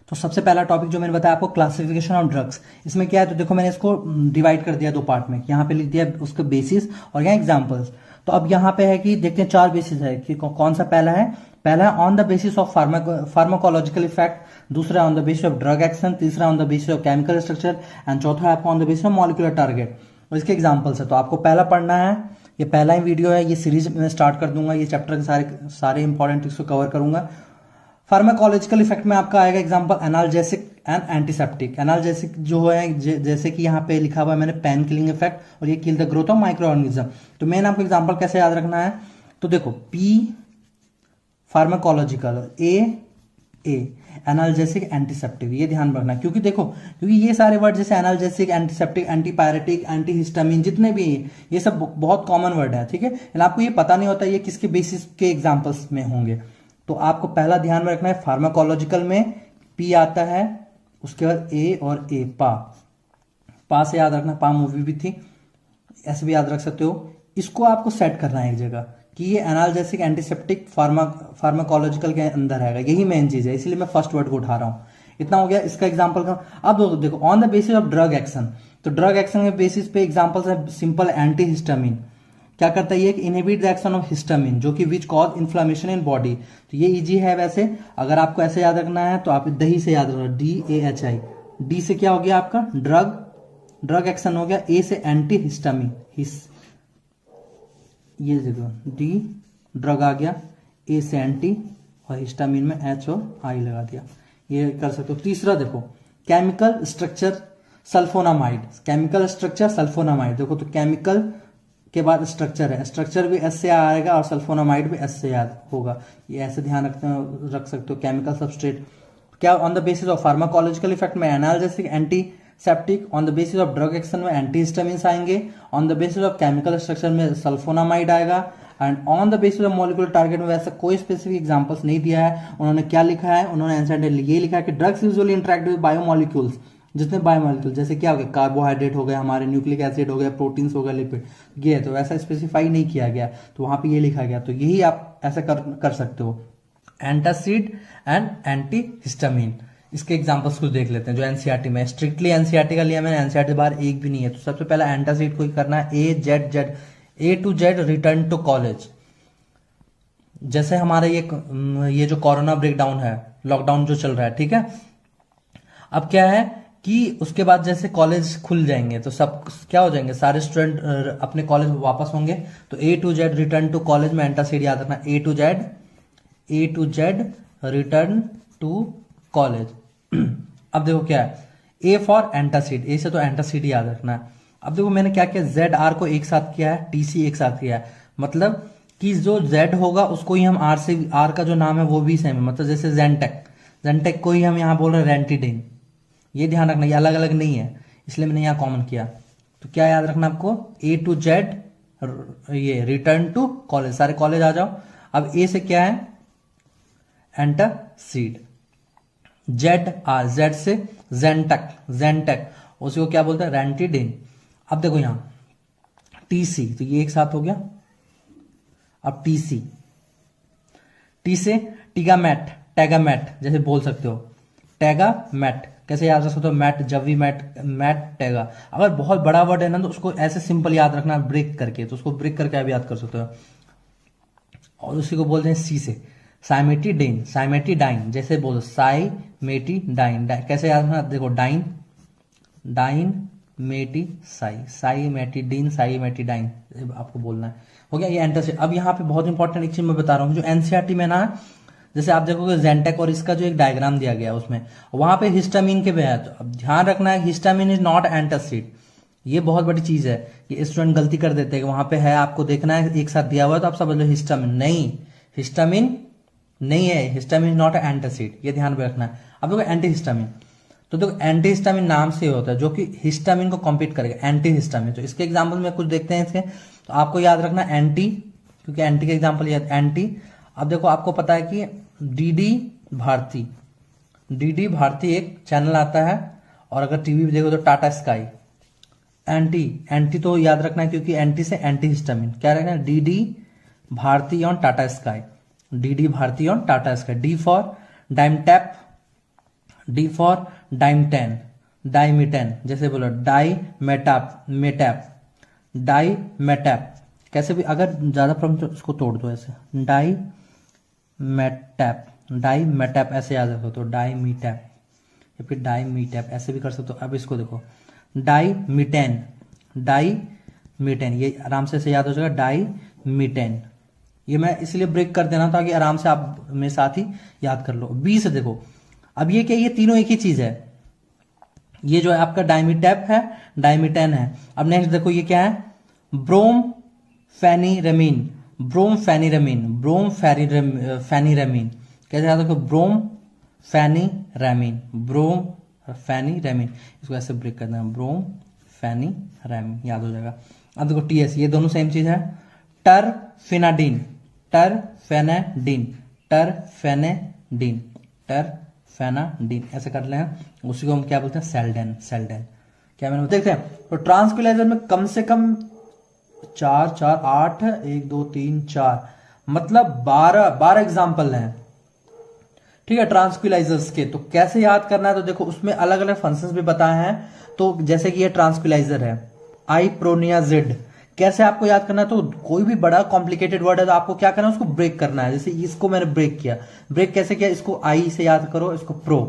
तो सबसे पहला टॉपिक जो मैंने बताया आपको, क्लासिफिकेशन ऑफ ड्रग्स। इसमें क्या है, तो देखो मैंने इसको डिवाइड कर दिया दो पार्ट में। यहाँ पे लिख दिया उसके बेसिस और यहाँ एग्जांपल्स। तो अब यहाँ पे है कि देखते हैं चार बेसिस है कि कौन सा पहला है। पहला है on the basis of pharmacological effect, दूसरा on the basis of drug action, तीसरा on the basis of chemical structure and चौथा है आपको on the basis of molecular target. और इसके एग्जाम्पल्स है, तो आपको पहला पढ़ना है। ये पहला ही वीडियो है, ये सीरीज में स्टार्ट कर दूंगा, ये चैप्टर के सारे इंपॉर्टेंट इसको कवर करूंगा। फार्माकोलॉजिकल इफेक्ट में आपका आएगा example analgesic and antiseptic. Analgesic जो है जैसे कि यहाँ पे लिखा हुआ है मैंने पेन किलिंग इफेक्ट, और ये kill the growth of micro organism. तो मेन आपको एग्जांपल कैसे याद रखना है, तो देखो पी फार्माकोलॉजिकल, ए एनाल्जेसिक एंटीसेप्टिक, ये ध्यान रखना। क्योंकि ये सारे वर्ड जैसे एनाल्जेसिक, एंटीसेप्टिक, एंटीपायरेटिक, एंटीहिस्टामिन जितने भी ये सब बहुत कॉमन वर्ड है, ठीक है। आपको ये पता नहीं होता ये किसके बेसिस के एग्जाम्पल्स में होंगे। तो आपको पहला ध्यान में रखना है, फार्माकोलॉजिकल में पी आता है, उसके बाद ए और ए पा से याद रखना, पा मूवी भी थी, ऐसे भी याद रख सकते हो। इसको आपको सेट करना है एक जगह कि ये एनाल्जेसिक एंटीसेप्टिक फार्माकोलॉजिकल के अंदर है, यही मेन चीज है, इसीलिए मैं फर्स्ट वर्ड को उठा रहा हूं। इतना हो गया इसका एग्जांपल का। अब देखो on the basis of drug action, तो ड्रग एक्शन के बेसिस पे एग्जांपल्स है सिंपल एंटीहिस्टामिन। क्या करता है ये, inhibit the action of histamine जो कि which cause inflammation in body. तो ये इजी है वैसे, अगर आपको ऐसे याद रखना है तो आप दही से याद रखना, DAHI। डी से क्या हो गया आपका ड्रग एक्शन हो गया, ए से एंटी हिस्टामिन, ये देखो डी ड्रग आ गया, ए से एंटी और हिस्टामिन में H और I लगा दिया, ये कर सकते हो। तीसरा देखो chemical structure sulfonamide, chemical structure sulfonamide. देखो तो केमिकल के बाद स्ट्रक्चर है, स्ट्रक्चर भी एस से आएगा और सल्फोनामाइड भी एस से याद होगा, ये ऐसे ध्यान रख सकते हो। केमिकल सबस्ट्रेट क्या, on the basis of pharmacological effect में analgesic antiseptic, on the basis of drug action में एंटीहिस्टामिन्स आएंगे, on the basis of chemical structure में सल्फोनामाइड आएगा, and on the basis of molecular target में वैसे कोई specific examples नहीं दिया है। उन्होंने क्या लिखा है, उन्होंने आंसर ये लिखा है कि drugs usually interact with biomolecules, जितने बायोमॉलिक्यूल जैसे क्या हो गया, कार्बोहाइड्रेट हो गया, हमारे न्यूक्लिक एसिड हो गया, प्रोटीन्स हो गया, लिपिड, ये तो वैसा स्पेसिफाई नहीं किया गया, तो वहां पे ये लिखा गया। तो यही आप ऐसा कर सकते हो, एंटासिड एंड एंटीहिस्टामिन। इसके एग्जांपल्स कुछ देख लेते हैं जो एनसीईआरटी में, स्ट्रिक्टली एनसीईआरटी का लिया मैंने, एनसीईआरटी बाहर एक भी नहीं है। तो सबसे पहला एंटासिड को ही करना है, A to Z return to college. जैसे हमारे ये जो कोरोना ब्रेकडाउन है, लॉकडाउन जो चल रहा है, ठीक है। अब क्या है कि उसके बाद जैसे कॉलेज खुल जाएंगे तो सब क्या हो जाएंगे, सारे स्टूडेंट अपने कॉलेज वापस होंगे। तो A to Z return to college में एंटासिड याद रखना, A to Z return to college. अब देखो क्या है, ए फॉर एंटासिड, ए से तो एंटासिड याद रखना है। अब देखो मैंने क्या किया, जेड आर को एक साथ किया है, टीसी एक साथ किया है, मतलब कि जो जेड होगा उसको ही हम आर का जो नाम है वो भी सेम है, मतलब जैसे जेंटेक को ही हम यहाँ बोल रहे हैं रेंटिडिन। ये ध्यान रखना, ये अलग अलग नहीं है, इसलिए मैंने यहाँ कॉमन किया। तो क्या याद रखना आपको, ए टू जेड ये रिटर्न टू कॉलेज, सारे कॉलेज आ जाओ। अब ए से क्या है, एंटासिड, जेड से जेंटेक, उसी को क्या बोलते हैं, रेंटिडिन। अब देखो यहां टीसी, तो ये एक साथ हो गया। अब टी से टैगामेट जैसे बोल सकते हो, टैगामेट कैसे याद रख सकते हो, मैट जवी मैट टैगा। अगर बहुत बड़ा वर्ड है ना तो उसको ऐसे सिंपल याद रखना, ब्रेक करके, तो उसको ब्रेक करके भी याद कर सकते हो। और उसी को बोलते हैं सी से साइमेटिडाइन, जैसे बोलो साइमेटिडाइन, कैसे याद रखना, देखो डाइन साइमेटिडाइन आपको बोलना है, हो गया ये एंटासिड। अब यहाँ पे बहुत इंपॉर्टेंट एक चीज मैं बता रहा हूँ, जो एनसीईआरटी में ना, जैसे आप देखोगे जेंटेक और इसका जो एक डायग्राम दिया गया उसमें, वहां पे हिस्टामिन के है, तो अब ध्यान रखना है हिस्टामिन इज नॉट एंटासिड। ये बहुत बड़ी चीज है, ये स्टूडेंट गलती कर देते हैं कि वहां पे है, आपको देखना है एक साथ दिया हुआ है तो आप समझ लो हिस्टामिन नहीं है, हिस्टामिन इज नॉट एंटासिड, ये ध्यान में रखना है। अब देखो एंटीहिस्टामिन, तो देखो एंटीहिस्टामिन नाम से होता है जो कि हिस्टामिन को कॉम्पीट करेगा, एंटीहिस्टामिन। तो इसके एग्जाम्पल में कुछ देखते हैं इसके, तो आपको याद रखना एंटी, क्योंकि एंटी के एग्जाम्पल याद एंटी। अब देखो आपको पता है कि डीडी भारती एक चैनल आता है, और अगर टीवी भी देखो तो टाटा स्काई। एंटी तो याद रखना है क्योंकि एंटी से एंटीहिस्टामिन, क्या रखना है, DD Bharati on Tata Sky, D for Dimetapp, D for Dimetane, Dimetane, जैसे बोलो डाइमेटैप, डाइमेटैप, कैसे भी अगर ज्यादा प्रॉब्लम तो उसको तोड़ दो ऐसे, डाइमेटैप, डाइमेटैप ऐसे याद रखो तो डाइमीटैप, या फिर डाइमीटैप ऐसे भी कर सकते हो। अब इसको देखो डाइमिटेन, डाइमिटेन, ये आराम से याद हो जाएगा डाइमिटेन। ये मैं इसलिए ब्रेक कर देना ताकि आराम से आप मेरे साथ ही याद कर लो। बी से देखो, अब ये क्या, ये तीनों एक ही चीज है। ये जो है आपका डाइमिटैप है, डाइमिटेन है। अब नेक्स्ट देखो ये क्या है, ब्रोम फेनिरेमीन, ब्रोम फेनिरेमीन, ब्रोम फेनिरेमीन, कैसे याद रखो, ब्रोम फेनिरेमीन, ब्रोम फेनिरेमीन, इसको ऐसे ब्रेक कर देना, ब्रोम फेनिरेमीन, याद हो जाएगा। अब देखो टीएस, ये दोनों सेम चीज है, टरफेनाडिन, टरफेनाडिन, टरफेनाडिन, टरफेनाडिन, ऐसे कर ले हैं। उसी को हम क्या बोलते हैं, सेल्डेन, सेल्डेन। क्या मैंने देखते हैं, तो ट्रांसक्विलाइजर में कम से कम 4 4 8 1 2 3 4 मतलब 12 एग्जाम्पल हैं, ठीक है, ट्रांसक्विलाइजर्स के। तो कैसे याद करना है, तो देखो उसमें अलग अलग फंक्शंस भी बताए हैं। तो जैसे कि ये ट्रांसक्विलाइजर है आइप्रोनियाजिड, कैसे आपको याद करना है, तो कोई भी बड़ा कॉम्प्लिकेटेड वर्ड है तो आपको क्या करना है, उसको ब्रेक करना है। जैसे इसको मैंने ब्रेक किया, ब्रेक कैसे किया, इसको आई से याद करो, इसको प्रो,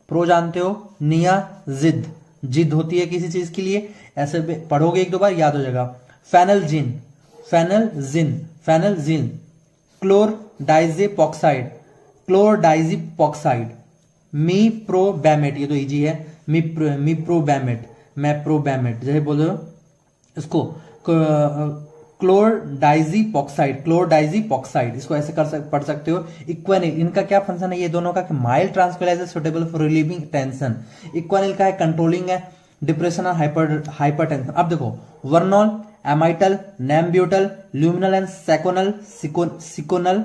प्रो जानते हो, निया जिद, जिद होती है किसी चीज के लिए, ऐसे पढ़ोगे 1 2 बार याद हो जाएगा। फेनलजिन, फेनलजिन, फेनलजिन, क्लोरडाइजेपॉक्साइड, क्लोरडाइजेपॉक्साइड, मीप्रोबैमेट, ये तो इजी है, मीप्रोबैमेट, मैप्रोबैमेट, जैसे बोलो इसको क्लोरडाइजेपॉक्साइड, क्लोरडाइजेपॉक्साइड, इसको ऐसे पढ़ सकते हो। इक्वानिल, इनका क्या फंक्शन है, ये दोनों का, mild tranquilliser suitable for relieving tension. Equanil का है कंट्रोलिंग है डिप्रेशन और हाइपरटेंशन। अब देखो Veronal, Amytal, Nembutal, Luminal and Seconal, Seconal,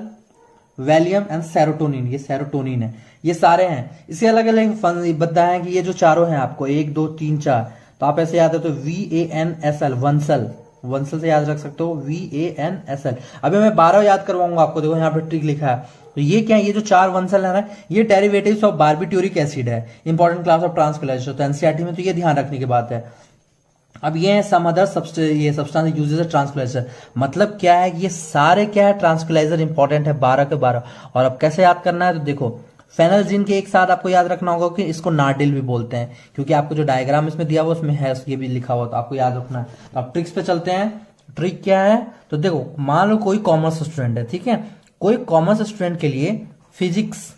Valium and serotonin, ये सेरोटोनिन है, ये सारे हैं। इसे अलग अलग बताया है कि ये जो चारों हैं आपको 1 2 3 4, तो आप ऐसे याद है तो VANSL, वंसल, वंसल से याद रख सकते हो, VANSL। अभी मैं 12 याद करवाऊंगा आपको, देखो यहाँ पे ट्रिक लिखा है। तो ये क्या है, ये जो 4 वंसल है ना, ये डेरिवेटिव्स ऑफ बारबिट्यूरिक एसिड है, इंपॉर्टेंट क्लास ऑफ ट्रांसक्विलाइजेशन, तो एनसीईआरटी में तो ये ध्यान रखने की बात है। अब ये है सम अदर ये सब्सटेंस यूजेस ट्रांसक्विलाइजर, मतलब क्या है, ये सारे क्या है, ट्रांसक्विलाइजर इंपॉर्टेंट है 12 के 12। और अब कैसे याद करना है, तो देखो फेनलजिन के एक साथ आपको याद रखना होगा कि इसको नार्डिल भी बोलते हैं, क्योंकि आपको जो डायग्राम इसमें दिया हुआ उसमें है, ये भी लिखा हुआ, तो आपको याद रखना है। तो अब ट्रिक्स पे चलते हैं। ट्रिक क्या है, तो देखो मान लो कोई कॉमर्स स्टूडेंट है, ठीक है, कोई कॉमर्स स्टूडेंट के लिए फिजिक्स,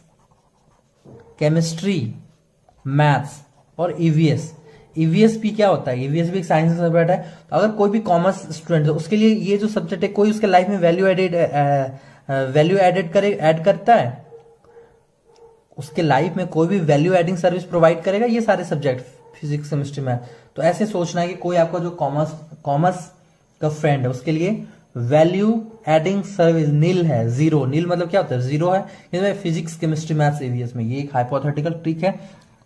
केमिस्ट्री, मैथ्स और ईवीएस, ईवीएस भी क्या होता है, ईवीएस भी एक साइंस का सब्जेक्ट है। तो अगर कोई भी कॉमर्स स्टूडेंट है उसके लिए ये जो सब्जेक्ट है, कोई उसके लाइफ में वैल्यू एडेड ऐड करता है, उसके लाइफ में कोई भी वैल्यू एडिंग सर्विस प्रोवाइड करेगा, ये सारे सब्जेक्ट फिजिक्स, केमिस्ट्री में। तो ऐसे सोचना है कि कोई आपका जो कॉमर्स का फ्रेंड है उसके लिए वैल्यू एडिंग सर्विस नील है, जीरो, नील मतलब क्या होता है, जीरो है इसमें फिजिक्स, केमिस्ट्री, मैथ्स, ईवीएस में। ये एक हाइपोथेटिकल ट्रिक है।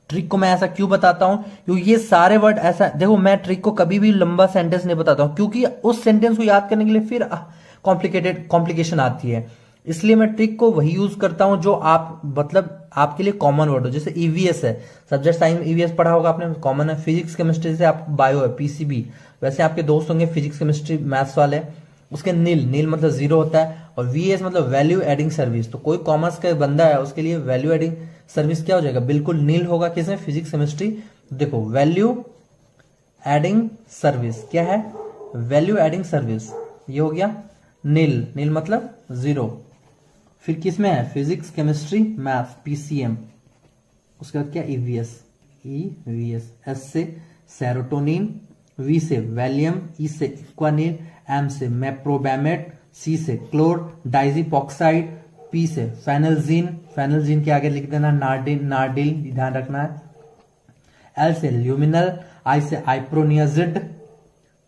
ट्रिक को मैं ऐसा क्यों बताता हूं, क्योंकि ये सारे वर्ड ऐसा, देखो मैं ट्रिक को कभी भी लंबा सेंटेंस नहीं बताता हूं, क्योंकि उस सेंटेंस को याद करने के लिए फिर कॉम्प्लिकेशन आती है। इसलिए मैं ट्रिक को वही यूज करता हूं जो आप मतलब आपके लिए कॉमन वर्ड हो। जैसे ईवीएस है, सब्जेक्ट साइंस में ईवीएस पढ़ा होगा आपने, कॉमन है। फिजिक्स केमिस्ट्री से आप बायो है, पीसीबी, वैसे आपके दोस्त होंगे फिजिक्स केमिस्ट्री मैथ्स वाले, उसके नील मतलब जीरो होता है, और वीएस मतलब वैल्यू एडिंग सर्विस। तो कोई कॉमर्स का बंदा है उसके लिए वैल्यू एडिंग सर्विस क्या हो जाएगा, बिल्कुल नील होगा। किसमें, फिजिक्स केमिस्ट्री। देखो वैल्यू एडिंग सर्विस क्या है, वैल्यू एडिंग सर्विस, ये हो गया नील, नील मतलब जीरो। फिर किसमें है, फिजिक्स केमिस्ट्री मैथ्स, पीसीएम। उसके बाद क्या, ईवीएस, ईवीएस। एस से सेरोटोनिन, वी से वैलियम, ई से इक्वानिल, एम से मैप्रोबैमेट, सी से क्लोरडाइजेपॉक्साइड, पी से फेनलजीन, फेनलजीन के आगे लिख देना नार्डिल, ध्यान रखना है। एल से ल्यूमिनल, आई से आइप्रोनियाजिड,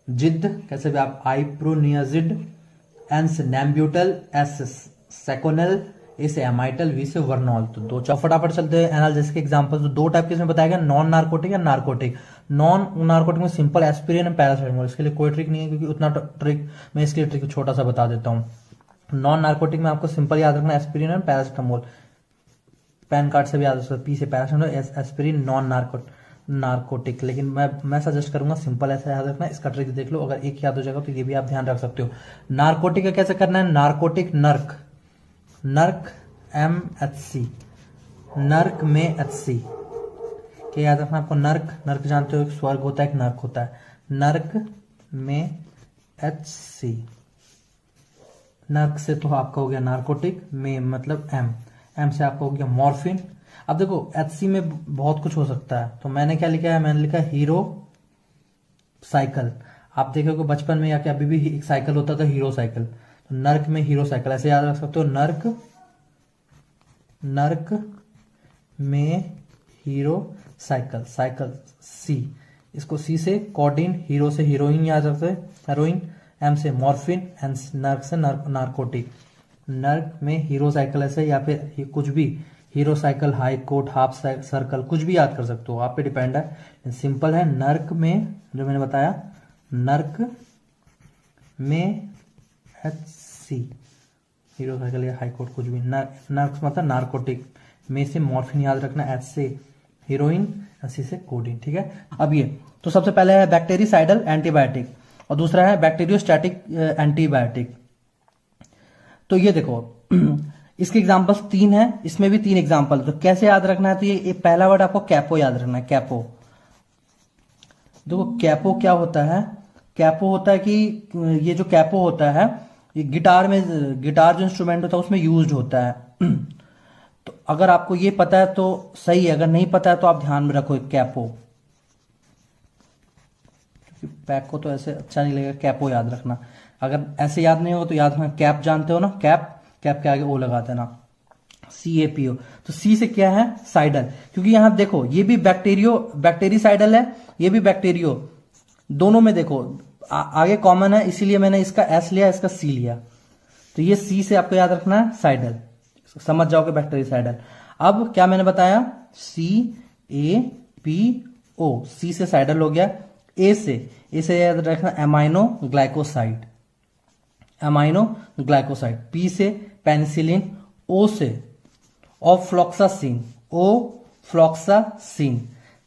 जिद कैसे भी आप, आइप्रोनियाजिड, एन से नैम्ब्यूटल, एस से सेकोनल, ए से एमाइटल, वी से वर्नॉल। तो दो फटाफट चलते हैं एनालिसिस के एग्जांपल। तो दो टाइप के इसमें बताया गया, नॉन नार्कोटिक या नार्कोटिक। नॉन नार्कोटिक में सिंपल एस्पिरिन एंड पैरासिटामोल, इसके लिए कोई ट्रिक नहीं है क्योंकि उतना ट्रिक मैं इसके लिए ट्रिक छोटा सा बता देता हूँ। नॉन नार्कोटिक में आपको सिंपल याद रखना aspirin and paracetamol. Pan card से भी याद हो सकता है, पी से पैरासिटामोल, एस्पिरिन नॉन नार्कोटिक। लेकिन मैं सजेस्ट करूंगा सिंपल ऐसा याद रखना, इसका ट्रिक देख लो, अगर एक याद हो जाएगा तो ये भी आप ध्यान रख सकते हो। नार्कोटिक का कैसे करना है, नार्कोटिक नर्क, नर्क MHC, नर्क में HC, क्या याद रखना आपको, नर्क, नर्क जानते हो एक स्वर्ग होता है, एक नर्क होता है, नर्क में HC, नर्क से तो आपका हो गया नार्कोटिक, में मतलब M से आपका हो गया मॉर्फिन। अब देखो HC में बहुत कुछ हो सकता है, तो मैंने क्या लिखा है, मैंने लिखा हीरो साइकिल। आप देखोगे बचपन में या क्या अभी भी एक साइकिल होता था हीरो साइकिल, तो नर्क में हीरो साइकिल ऐसे याद रख सकते हो, नर्क, नर्क में हीरो साइकिल, साइकिल C, इसको C से कोडीन, हीरो से हीरोइन याद रखते हैं, हेरोइन, M से मॉर्फिन, नर्क से नार्कोटिक। नर्क में हीरो साइकिल ऐसे, या फिर कुछ भी, hero cycle, high court, half circle, कुछ भी याद कर सकते हो, आप पे डिपेंड है, सिंपल है। नर्क में जो मैंने बताया, नर्क में HC, हीरो साइकिल या हाई कोर्ट कुछ भी, नर्क मतलब नार्कोटिक, में से मॉर्फिन याद रखना, H से हीरोइन, C से कोडीन, ठीक है। अब ये तो सबसे पहले है बैक्टीरिसाइडल एंटीबायोटिक और दूसरा है बैक्टीरियोस्टैटिक एंटीबायोटिक। तो ये देखो इसके एग्जांपल्स 3 हैं, इसमें भी 3 एग्जांपल, तो कैसे याद रखना है, तो ये पहला वर्ड आपको कैपो याद रखना है, कैपो। देखो कैपो क्या होता है, कैपो होता है कि ये जो कैपो होता है ये गिटार में, गिटार जो इंस्ट्रूमेंट होता है उसमें यूज्ड होता है। तो अगर आपको ये पता है तो सही है, अगर नहीं पता है तो आप ध्यान में रखो कैपो, क्योंकि पैक को तो ऐसे अच्छा नहीं लगेगा, कैपो याद रखना। अगर ऐसे याद नहीं होगा तो याद रखना, कैप जानते हो ना, कैप, कैप के आगे ओ लगा देना, CAPO। तो C से क्या है, साइडल, क्योंकि यहां देखो ये भी बैक्टीरिसाइडल है, ये भी बैक्टीरियो, दोनों में देखो आगे कॉमन है, इसीलिए मैंने इसका S लिया, इसका C लिया। तो ये C से आपको याद रखना है साइडल, समझ जाओगे बैक्टीरिसाइडल। अब क्या मैंने बताया, CAPO, C से साइडल हो गया। ए से याद रखना amino glycoside, amino glycoside. P से पेनिसिलिन, O से ओफ्लॉक्सासिन, ओफ्लॉक्सासिन।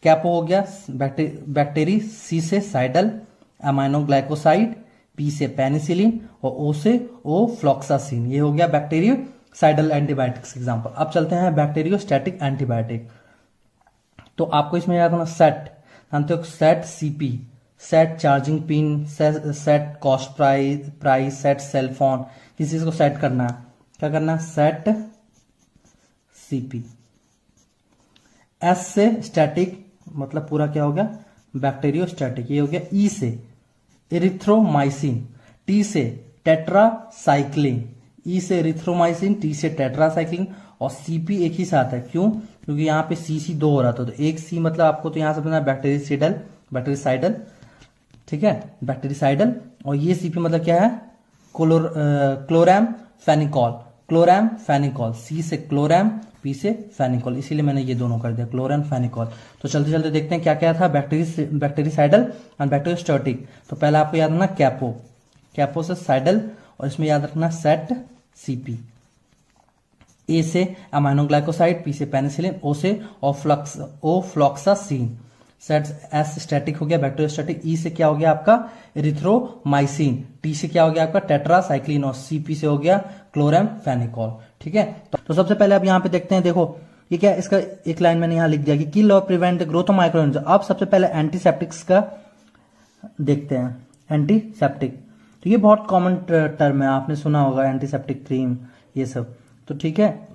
कैपो हो गया बैक्टीरी, C से साइडल, एमाइनो ग्लाइकोसाइड, P से पेनिसिलिन और O से ओफ्लॉक्सासिन। ये हो गया बैक्टीरियोसाइडल एंटीबायोटिक्स एग्जांपल। अब चलते हैं बैक्टीरियोस्टैटिक एंटीबायोटिक। तो आपको इसमें याद रखना सेट, जानते हो, set CP, set charging pin, set cost price, set cellphone, किसी चीज को सेट करना है, क्या करना है, सेट CP। S से स्टैटिक, मतलब पूरा क्या हो गया, बैक्टीरियोस्टैटिक, ये हो गया। E से इरिथ्रोमाइसिन, T से टेट्रासाइक्लिन, E से इरिथ्रोमाइसिन, T से टेट्रासाइक्लिन और CP एक ही साथ है, क्यों, क्योंकि यहाँ पे CC 2 हो रहा था, तो एक C मतलब आपको तो यहां से बताना बैक्टीरिसाइडल, ठीक है, बैक्टीरिसाइडल। और ये CP मतलब क्या है, क्लोराम फेनिकॉल, क्लोराम फेनिकॉल, C से क्लोराम, P से फेनिकॉल, इसीलिए मैंने ये दोनों कर दिया, क्लोराम फेनिकॉल। तो चलते चलते देखते हैं क्या क्या था बैक्टीरिसाइडल एंड बैक्टीरियोस्टैटिक। तो पहला आपको याद रखना कैपो, कैपो से साइडल, और इसमें याद रखना सेट CP। A से अमाइनो ग्लाइकोसाइड, P से पेनिसिलिन, O से ओफ्लॉक्सासिन, सेट S स्टैटिक हो गया बैक्टीरियोस्टैटिक। E से क्या हो गया आपका इरिथ्रोमाइसिन, T से क्या हो गया आपका टेट्रासाइक्लिन और CP से हो गया क्लोराम फेनिकॉल, ठीक है। तो सबसे पहले अब यहाँ पे देखते हैं, देखो ये क्या, इसका एक लाइन मैंने यहाँ लिख दिया कि किल और prevent the growth of micro organism. अब सबसे पहले एंटीसेप्टिक्स का देखते हैं, एंटीसेप्टिक, तो ये बहुत कॉमन टर्म है, आपने सुना होगा एंटीसेप्टिक क्रीम, ये सब, तो ठीक है।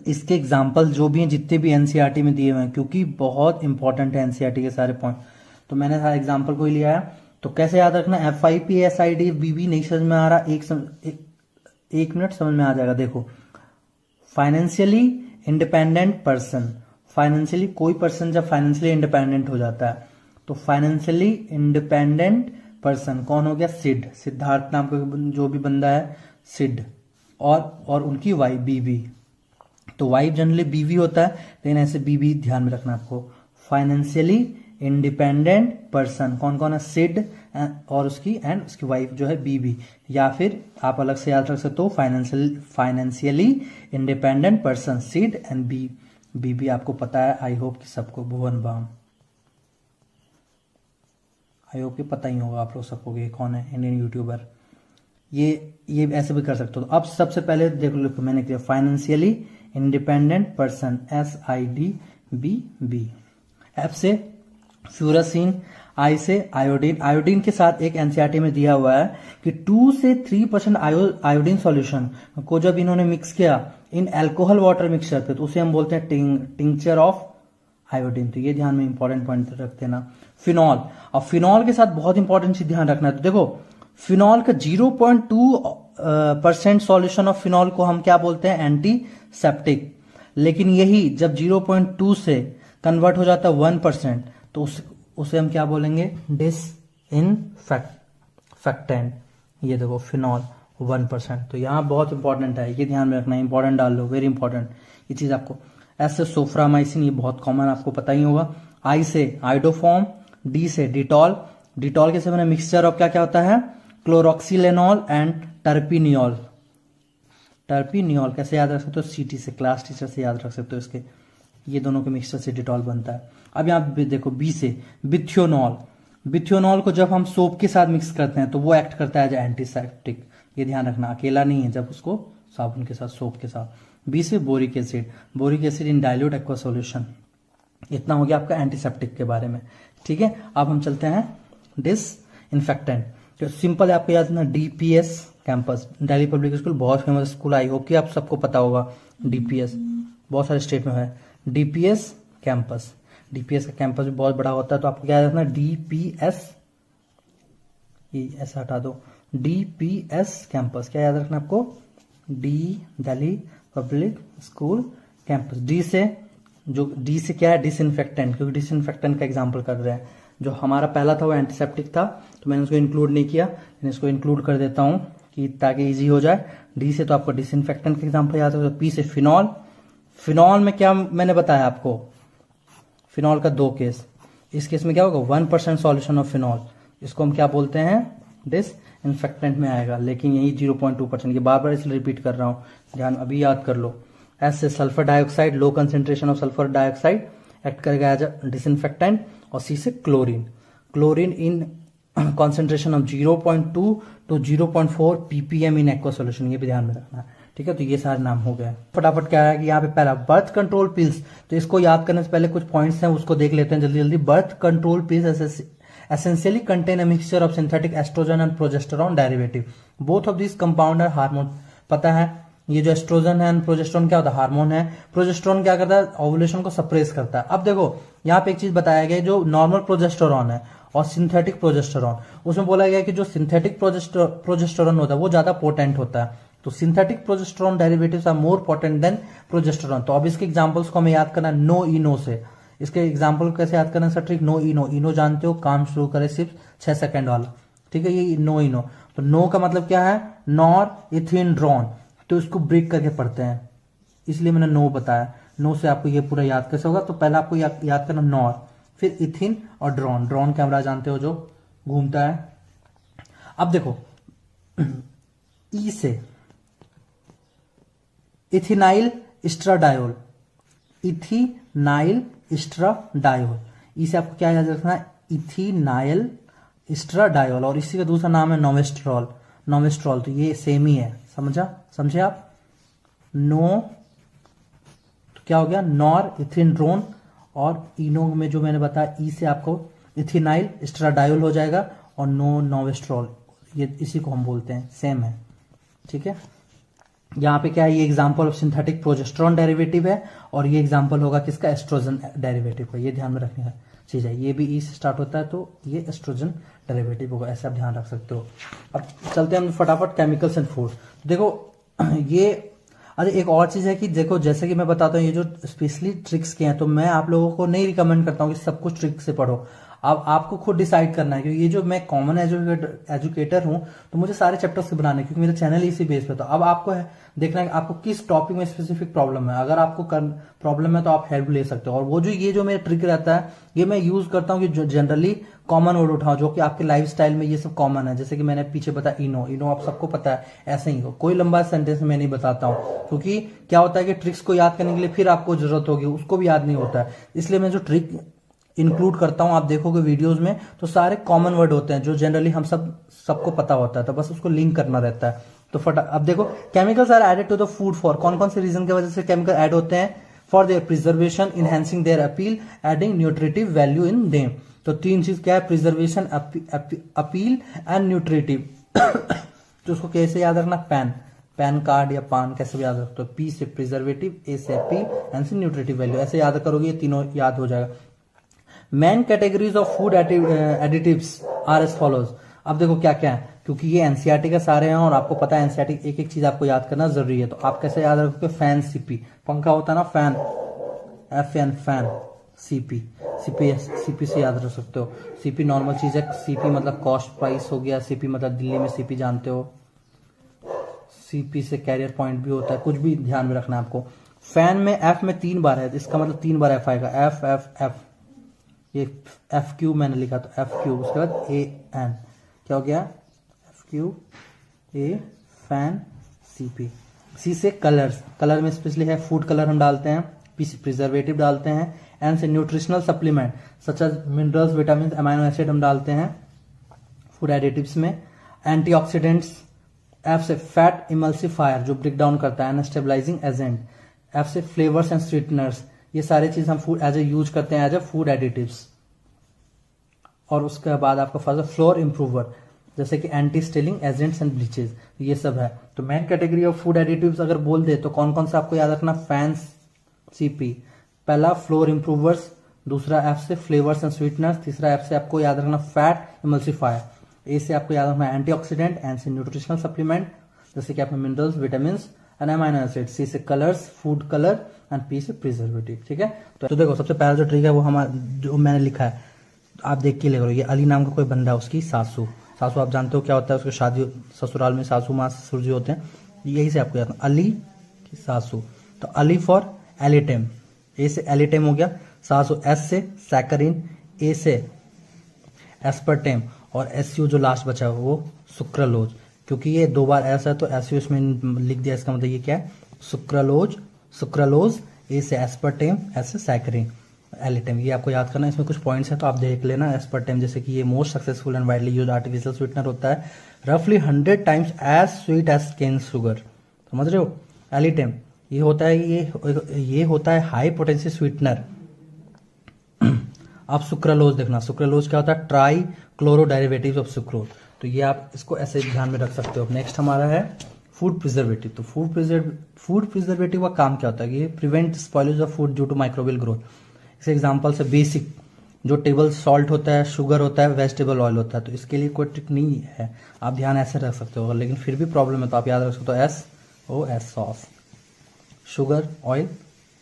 इसके एग्जाम्पल जो भी हैं, जितने भी एनसीईआरटी में दिए हुए हैं, क्योंकि बहुत इंपॉर्टेंट है एनसीईआरटी के सारे पॉइंट, तो मैंने सारे एग्जाम्पल को ही लिया है। तो कैसे याद रखना, FIP SID BB नहीं समझ में आ रहा, एक मिनट समझ में आ जाएगा। देखो फाइनेंशियली इंडिपेंडेंट पर्सन, फाइनेंशियली कोई पर्सन जब फाइनेंशियली इंडिपेंडेंट हो जाता है, तो फाइनेंशियली इंडिपेंडेंट पर्सन कौन हो गया, सिड, सिद्धार्थ नाम का जो भी बंदा है, सिड, और उनकी वाइफ बीवी। तो वाइफ जनरली बीवी होता है, लेकिन ऐसे बीवी ध्यान में रखना आपको, फाइनेंशियली इंडिपेंडेंट पर्सन कौन कौन है, सिड और उसकी एंड उसकी वाइफ जो है बीबी, या फिर आप अलग से याद रख सकते हो financially independent person Sid and BB आपको पता है, आई होप कि सबको, भुवन बाम, आई होप कि पता ही होगा आप लोग सबको कि कौन है इंडियन यूट्यूबर। ये ऐसे भी कर सकते हो। अब सबसे पहले देख लो मैंने किया financially independent person SIDBB, F से फ्यूरासिन, आई से आयोडीन। आयोडीन के साथ एक एनसीईआरटी में दिया हुआ है कि 2 से 3% आयोडीन सॉल्यूशन को जब इन्होंने मिक्स किया इन अल्कोहल वाटर मिक्सचर पे तो उसे हम बोलते हैं टिंक्चर ऑफ आयोडीन। तो ये ध्यान में इंपॉर्टेंट पॉइंट रखते हैं ना। फिनॉल, अब फिनॉल के साथ बहुत इंपॉर्टेंट चीज ध्यान रखना है। तो देखो फिनॉल का 0.2% सॉल्यूशन ऑफ फिनॉल को हम क्या बोलते हैं, एंटीसेप्टिक। लेकिन यही जब 0.2 से कन्वर्ट हो जाता है 1% तो उसे हम क्या बोलेंगे, डिसइंफेक्टेंट। ये देखो फिनॉल 1%, तो यहां बहुत इंपॉर्टेंट है, ये ध्यान में रखना है, इंपॉर्टेंट डाल लो, वेरी इंपॉर्टेंट ये चीज आपको। ऐसे सोफ्रामाइसिन, ये बहुत कॉमन आपको पता ही होगा। आई से आइडोफॉर्म, डी से डिटॉल। डिटॉल के से मैंने मिक्सचर ऑफ क्या क्या होता है, क्लोरोक्सिलेनॉल एंड टर्पिनियोल। टर्पिनियोल कैसे याद रख सकते हो, सीटी से, क्लास टीचर से याद रख सकते हो इसके, ये दोनों के मिक्सचर से डिटॉल बनता है। अब यहाँ देखो बी से बिथ्योनॉल। बिथ्योनॉल को जब हम सोप के साथ मिक्स करते हैं तो वो एक्ट करता है एज एंटीसेप्टिक, ये ध्यान रखना, अकेला नहीं है, जब उसको साबुन के साथ, सोप के साथ। बी से boric acid. Boric acid in dilute aqua solution. इतना हो गया आपका एंटीसेप्टिक के बारे में, ठीक है। अब हम चलते हैं डिसइंफेक्टेंट। तो सिंपल है, आपको याद रखना DPS campus, Delhi public school, बहुत फेमस स्कूल, आई होप कि आप सबको पता होगा। DPS बहुत सारे स्टेट में है। DPS कैंपस, DPS का कैंपस भी बहुत बड़ा होता है, तो आपको क्या याद रखना, DPS, ये ऐसा हटा दो, DPS कैंपस, क्या याद रखना आपको, Delhi public school campus. D से क्या है, डिसइंफेक्टेंट, क्योंकि डिसइंफेक्टेंट का एग्जांपल कर रहे हैं। जो हमारा पहला था वो एंटीसेप्टिक था, तो मैंने उसको इंक्लूड नहीं किया, मैंने इसको इंक्लूड कर देता हूं कि ताकि इजी हो जाए। डी से तो आपको डिसइंफेक्टेंट का एग्जांपल याद है। पी से फिनॉल। फिनॉल में क्या मैंने बताया आपको, फिनॉल का 2 केस। इस केस में क्या होगा, 1% सॉल्यूशन ऑफ फिनॉल, इसको हम क्या बोलते हैं, डिसइंफेक्टेंट में आएगा। लेकिन यही 0.2%, ये बार बार इसलिए रिपीट कर रहा हूं, ध्यान अभी याद कर लो। एस से sulphur dioxide, low concentration of sulphur dioxide act करेगा एज डिसइंफेक्टेंट। और सी से chlorine. Chlorine in concentration of 0.2 to 0.4 ppm in aqua solution, ये भी ध्यान में रखना है, ठीक है। तो ये सारे नाम हो गए। फटाफट क्या है कि यहाँ पे पहला बर्थ कंट्रोल पिल्स, तो इसको याद करने से पहले कुछ पॉइंट्स हैं उसको देख लेते हैं जल्दी जल्दी। Birth control pills essentially contain a mixture of synthetic estrogen and progesterone derivative. Both of these compound are hormone. पता है ये जो एस्ट्रोजन है, प्रोजेस्टेरोन क्या होता है, हार्मोन है। प्रोजेस्टेरोन क्या करता है, ओवुलेशन को सप्रेस करता है। अब देखो यहाँ पे एक चीज बताया गया, जो नॉर्मल प्रोजेस्टेरोन है और सिंथेटिक प्रोजेस्टेरोन, उसमें बोला गया कि जो सिंथेटिक प्रोजेस्टेरोन होता है वो ज्यादा पोटेंट होता है। तो synthetic progesterone derivatives are more potent than progesterone. तो अब इसके एग्जांपल्स को हमें याद करना, नो इनो से। इसके एग्जांपल कैसे याद करना सर, ट्रिक, नो इनो। इनो जानते हो, काम शुरू करे सिर्फ 6 सेकंड वाला, ठीक है, ये नो इनो। तो नो का मतलब क्या है, नॉर इथिन ड्रॉन, तो इसको ब्रेक करके पढ़ते हैं, इसलिए मैंने नो बताया। नो से आपको ये पूरा याद कैसे होगा, तो पहले आपको याद करना नॉर, फिर इथिन और ड्रॉन। ड्रॉन कैमरा जानते हो जो घूमता है। अब देखो ई से इथिनाइल एस्ट्राडायोल, इथिनाइल एस्ट्राडायोल, इसे आपको क्या याद रखना है, इथिनाइल एस्ट्राडायोल। और इसी का दूसरा नाम है नोवेस्ट्रॉल। नोवेस्ट्रॉल, तो ये सेम ही है, समझे आप। नो तो क्या हो गया, नॉर इथिनड्रोन, और इनो में जो मैंने बताया ई से आपको इथिनाइल एस्ट्राडायोल हो जाएगा, और नोवेस्ट्रॉल, ये इसी को हम बोलते हैं, सेम है, ठीक है। यहाँ पे क्या है, ये example of synthetic progesterone derivative है, और ये एग्जांपल होगा किसका, एस्ट्रोजन डेरिवेटिव का। ये ध्यान में रखने का चीज है, ये भी ई से स्टार्ट होता है, तो ये एस्ट्रोजन डेरिवेटिव होगा, ऐसे आप ध्यान रख सकते हो। अब चलते हैं हम फटाफट केमिकल्स एंड फूड। देखो ये, अरे एक और चीज है कि देखो, जैसे कि मैं बताता हूँ, ये जो स्पेशली ट्रिक्स के हैं, तो मैं आप लोगों को नहीं रिकमेंड करता हूँ कि सब कुछ ट्रिक से पढ़ो। अब आपको खुद डिसाइड करना है, क्योंकि ये जो मैं कॉमन एजुकेटर हूं तो मुझे सारे चैप्टर्स के बनाने, क्योंकि मेरा चैनल इसी बेस पे। तो अब आपको देखना है कि आपको किस टॉपिक में स्पेसिफिक प्रॉब्लम है। अगर आपको प्रॉब्लम है तो आप हेल्प ले सकते हो। और वो जो ये जो मेरा ट्रिक रहता है ये मैं यूज करता हूँ कि जो जनरली कॉमन वर्ड उठाओ जो कि आपके लाइफस्टाइल में ये सब कॉमन है। जैसे कि मैंने पीछे बताया इनो आप सबको पता है, ऐसे ही हो। कोई लंबा सेंटेंस मैं नहीं बताता हूँ, क्योंकि क्या होता है कि ट्रिक्स को याद करने के लिए फिर आपको जरूरत होगी, उसको भी याद नहीं होता है। इसलिए मैं जो ट्रिक इंक्लूड करता हूं, आप देखोगे वीडियोस में तो सारे कॉमन वर्ड होते हैं जो जनरली हम सबको पता होता है, तो बस उसको लिंक करना रहता है। तो अब देखो, chemicals are added to the food for, कौन कौन से रीजन की वजह से केमिकल ऐड होते हैं? For their preservation, enhancing their appeal, adding nutritive value in them. तो तीन चीज क्या है? Preservation, appeal and nutritive. तो उसको कैसे याद रखना? पैन कार्ड या पान कैसे भी याद रखते हो? पी से प्रिजर्वेटिव, ए से अपील, एन से न्यूट्रिटिव वैल्यू। ऐसे याद करोगे ये तीनों याद हो जाएगा। Main categories of food additives are as follows. अब देखो क्या क्या है, क्योंकि ये एनसीईआरटी के सारे हैं और आपको पता है एनसीईआरटी एक एक चीज आपको याद करना जरूरी है। तो आप कैसे याद रखोगे? फैन सीपी, पंखा होता है ना fan, F N fan, CP CP से याद रख सकते हो। सीपी नॉर्मल चीज है, सीपी मतलब कॉस्ट प्राइस हो गया, सीपी मतलब दिल्ली में सीपी जानते हो। सीपी से कैरियर पॉइंट भी होता है, कुछ भी ध्यान में रखना है आपको। फैन में एफ में 3 बार है, इसका मतलब 3 बार एफ आएगा। एफ एफ एफ, ये एफ क्यू मैंने लिखा तो एफ क्यू, उसके बाद ए एन, क्या हो गया? F Q A fan CP. C से कलर्स, कलर में स्पेशली है फूड कलर हम डालते हैं। पी से प्रिजर्वेटिव डालते हैं। एन से nutritional supplement such as minerals, vitamin, amino acid हम डालते हैं फूड एडिटिव्स में। एंटीऑक्सीडेंट्स, एफ से फैट इमल्सिफायर जो ब्रेक डाउन करता है, एंड स्टेबलाइजिंग एजेंट। एफ से फ्लेवर्स एंड स्वीटनर्स, ये सारे चीज हम फूड एज ए यूज करते हैं एज ए फूड एडिटिव्स। और उसके बाद आपका फर्स्ट फ्लोर इंप्रूवर, जैसे कि anti staling agents and bleaches, ये सब है। तो main category of food additives अगर बोल दे तो कौन कौन सा आपको याद रखना? फैन सीपी, पहला फ्लोर इंप्रूवर्स, दूसरा एफ से फ्लेवर्स एंड स्वीटनर्स, तीसरा एफ से आपको याद रखना फैट इमल्सिफायर, ए से आपको याद रखना एंटीऑक्सीडेंट, एन से न्यूट्रिशनल सप्लीमेंट जैसे कि आपने minerals, vitamin and amino acid, C से colours, food colour, and P से प्रिजर्वेटिव। ठीक है, तो देखो सबसे पहला जो ट्रिक है वो हमारा जो मैंने लिखा है आप देख के ले लो। ये अली नाम का कोई बंदा है, उसकी सासू आप जानते हो क्या होता है? उसके शादी ससुराल में सासू माँ ससुर जी होते हैं, यही से आपको याद अली की सासू। तो अली फॉर एलिटेम, ए से एलिटेम हो गया, सासू एस से सैकरिन, ए से एस्पर्टेम, और एसयू जो लास्ट बचा है वो सुक्रालोज। क्योंकि ये 2 बार एस है तो एसयू इसमें लिख दिया, इसका मतलब ये क्या है? सुक्रालोज, ए से एस्पर्टेम, एस से सैकरिन, एलिटेम। ये आपको याद करना है। इसमें कुछ पॉइंट्स हैं तो आप देख लेना। एस्पर्टेम जैसे कि ये most successful and widely used artificial sweetener होता है, रफली 100 times as sweet as cane sugar. समझ रहे हो? एलिटेम ये होता है हाई पोटेंसी स्वीटनर। आप सुक्रालोज देखना, सुक्रालोज क्या होता है? Trichloro derivatives of sucrose. तो ये आप इसको ऐसे ध्यान में रख सकते हो। नेक्स्ट हमारा है फूड प्रिजर्वेटिव। तो फूड प्रिजर्वेटिव का काम क्या होता है? ये prevent spoilage of food due to microbial growth. इसे एग्जांपल से बेसिक जो टेबल सॉल्ट होता है, शुगर होता है, वेजिटेबल ऑयल होता है। तो इसके लिए कोई ट्रिक नहीं है, आप ध्यान ऐसे रख सकते हो। लेकिन फिर भी प्रॉब्लम है तो आप याद रख सकते हो SOS, sauce, sugar, oil,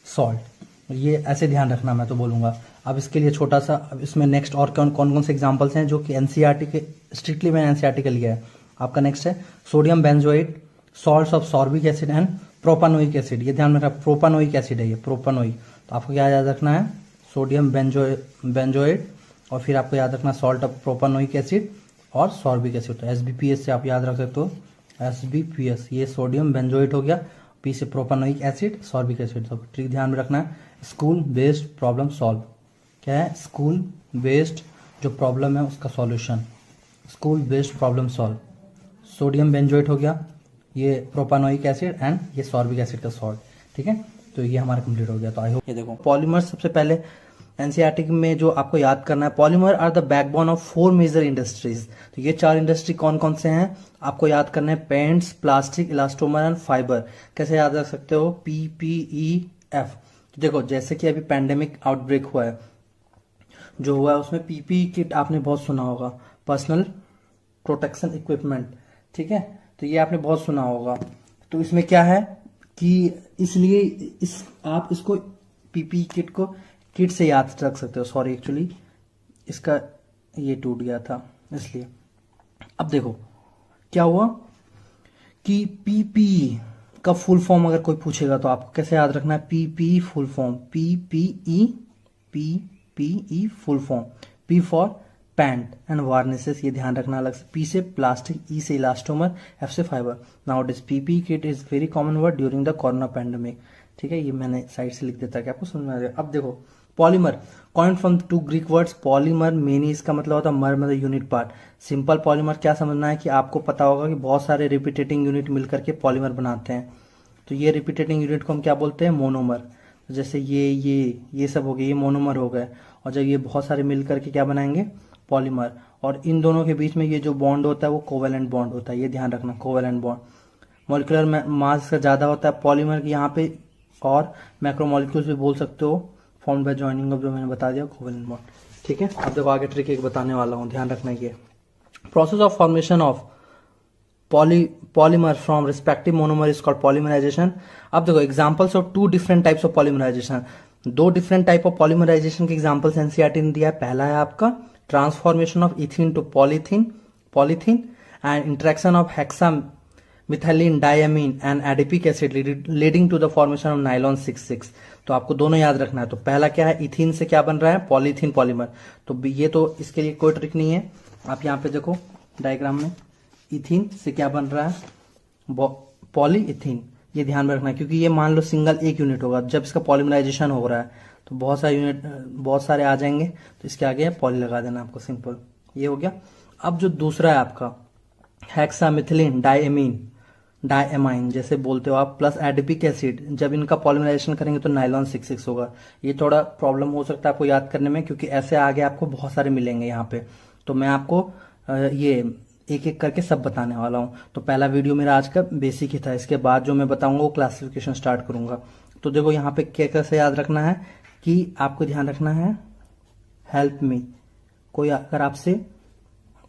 salt. ये ऐसे ध्यान रखना मैं तो बोलूंगा। अब इसके लिए छोटा सा, अब इसमें नेक्स्ट और कौन से एग्जांपल्स हैं जो कि एनसीईआरटी के स्ट्रिक्टली मैंने एनसीईआरटी का लिया है। आपका नेक्स्ट है sodium benzoate, salts of sorbic acid and propanoic acid. ये ध्यान में रखना, प्रोपानोइक एसिड है ये, प्रोपानोइक। तो आपको क्या याद रखना है? सोडियम बेंजोएट, और फिर आपको याद रखना सॉल्ट ऑफ प्रोपानोइक एसिड और सॉर्बिक एसिड। तो SBPS से आप याद रख सकते हो, SBPS, ये सोडियम बेंजोएट हो गया, पी से प्रोपानोइक एसिड, सॉर्बिक एसिड। सब ट्रिक ध्यान में रखना है। स्कूल बेस्ड प्रॉब्लम सॉल्व, क्या है? स्कूल बेस्ड जो प्रॉब्लम है उसका solution, school based problem solve. Sodium benzoate हो गया, ये प्रोपानोइक एसिड, एंड ये सॉर्बिक एसिड का सॉल्ट। ठीक है, तो ये हमारा कंप्लीट हो गया। तो आई होप ये देखो पॉलीमर सबसे पहले एनसीईआरटी में जो आपको याद करना है, polymer are the backbone of 4 major industries. तो ये 4 इंडस्ट्री कौन कौन से हैं आपको याद करना है? Paints, plastic, elastomer and fibre. कैसे याद रख सकते हो? PPEF। तो देखो जैसे कि अभी पैंडेमिक आउटब्रेक हुआ है, जो हुआ है उसमें PPE किट आपने बहुत सुना होगा, पर्सनल प्रोटेक्शन इक्विपमेंट। ठीक है, तो ये आपने बहुत सुना होगा। तो इसमें क्या है कि इसलिए आप इसको PPE किट को किट से याद रख सकते हो। सॉरी, एक्चुअली इसका ये टूट गया था इसलिए। अब देखो क्या हुआ कि पीपी का फुल फॉर्म अगर कोई पूछेगा तो आपको कैसे याद रखना है, PP full form, PPE full form, P for paint and varnishes, ये ध्यान रखना अलग से, पी से प्लास्टिक, ई से इलास्टोमर, एफ से fibre. Now it is PP kit is very common word during the corona pandemic. ठीक है, ये मैंने साइड से लिख देता कि आपको समझ में आ जाए। अब देखो polymer coined from two Greek words, polymer many, इसका मतलब होता है मर मतलब यूनिट पार्ट। सिंपल पॉलीमर क्या समझना है कि आपको पता होगा कि बहुत सारे रिपीटेटिंग यूनिट मिलकर के पॉलीमर बनाते हैं, तो ये रिपीटेटिंग यूनिट को हम क्या बोलते हैं, मोनोमर। जैसे ये सब हो गए, ये मोनोमर हो गए, और जब ये बहुत सारे मिल करके क्या बनाएंगे, पॉलीमर। और इन दोनों के बीच में ये जो बॉन्ड होता है वो कोवेलेंट बॉन्ड होता है, ये ध्यान रखना, कोवेलेंट बॉन्ड। मॉलिक्यूलर मास का ज्यादा होता है पॉलीमर की यहाँ पे, और मैक्रोमोलिक्यूल्स भी बोल सकते हो, फॉर्म्ड बाय जॉइनिंग ऑफ, जो मैंने बता दिया, कोवेलेंट बॉन्ड। ठीक है, अब देखो आगे ट्रिक एक बताने वाला हूँ, ध्यान रखना ये process of formation of polymer from respective monomer is called polymerization। अब देखो examples of two different types of polymerization, दो डिफरेंट टाइप ऑफ पॉलीमराइजेशन के एग्जांपल्स एनसीईआरटी ने दिया है। पहला है आपका transformation of ethene to polythene and interaction of hexamethylene diamine and adipic acid leading to the formation of nylon 66। तो आपको दोनों याद रखना है। तो पहला क्या है, इथीन से क्या बन रहा है, पॉलीथीन पॉलीमर। तो ये तो इसके लिए कोई ट्रिक नहीं है, आप यहाँ पे देखो डायग्राम में, इथीन से क्या बन रहा है, पॉलीइथीन, ये ध्यान में रखना है, क्योंकि ये मान लो सिंगल एक यूनिट होगा, जब इसका पॉलीमराइजेशन हो रहा है तो बहुत सारे यूनिट, बहुत सारे आ जाएंगे, तो इसके आगे पॉली लगा देना आपको, सिंपल, ये हो गया। अब जो दूसरा है आपका हेक्सामिथिलीन डायएमाइन जैसे बोलते हो आप, प्लस एडिपिक एसिड, जब इनका पॉलीमराइजेशन करेंगे तो नाइलॉन 66 होगा। ये थोड़ा प्रॉब्लम हो सकता है आपको याद करने में, क्योंकि ऐसे आगे आपको बहुत सारे मिलेंगे यहाँ पे, तो मैं आपको ये एक एक करके सब बताने वाला हूँ। तो पहला वीडियो मेरा आज का बेसिक ही था, इसके बाद जो मैं बताऊंगा वो क्लासिफिकेशन स्टार्ट करूंगा। तो देखो यहाँ पे क्या कैसे याद रखना है कि आपको ध्यान रखना है, हेल्प मी, कोई अगर आपसे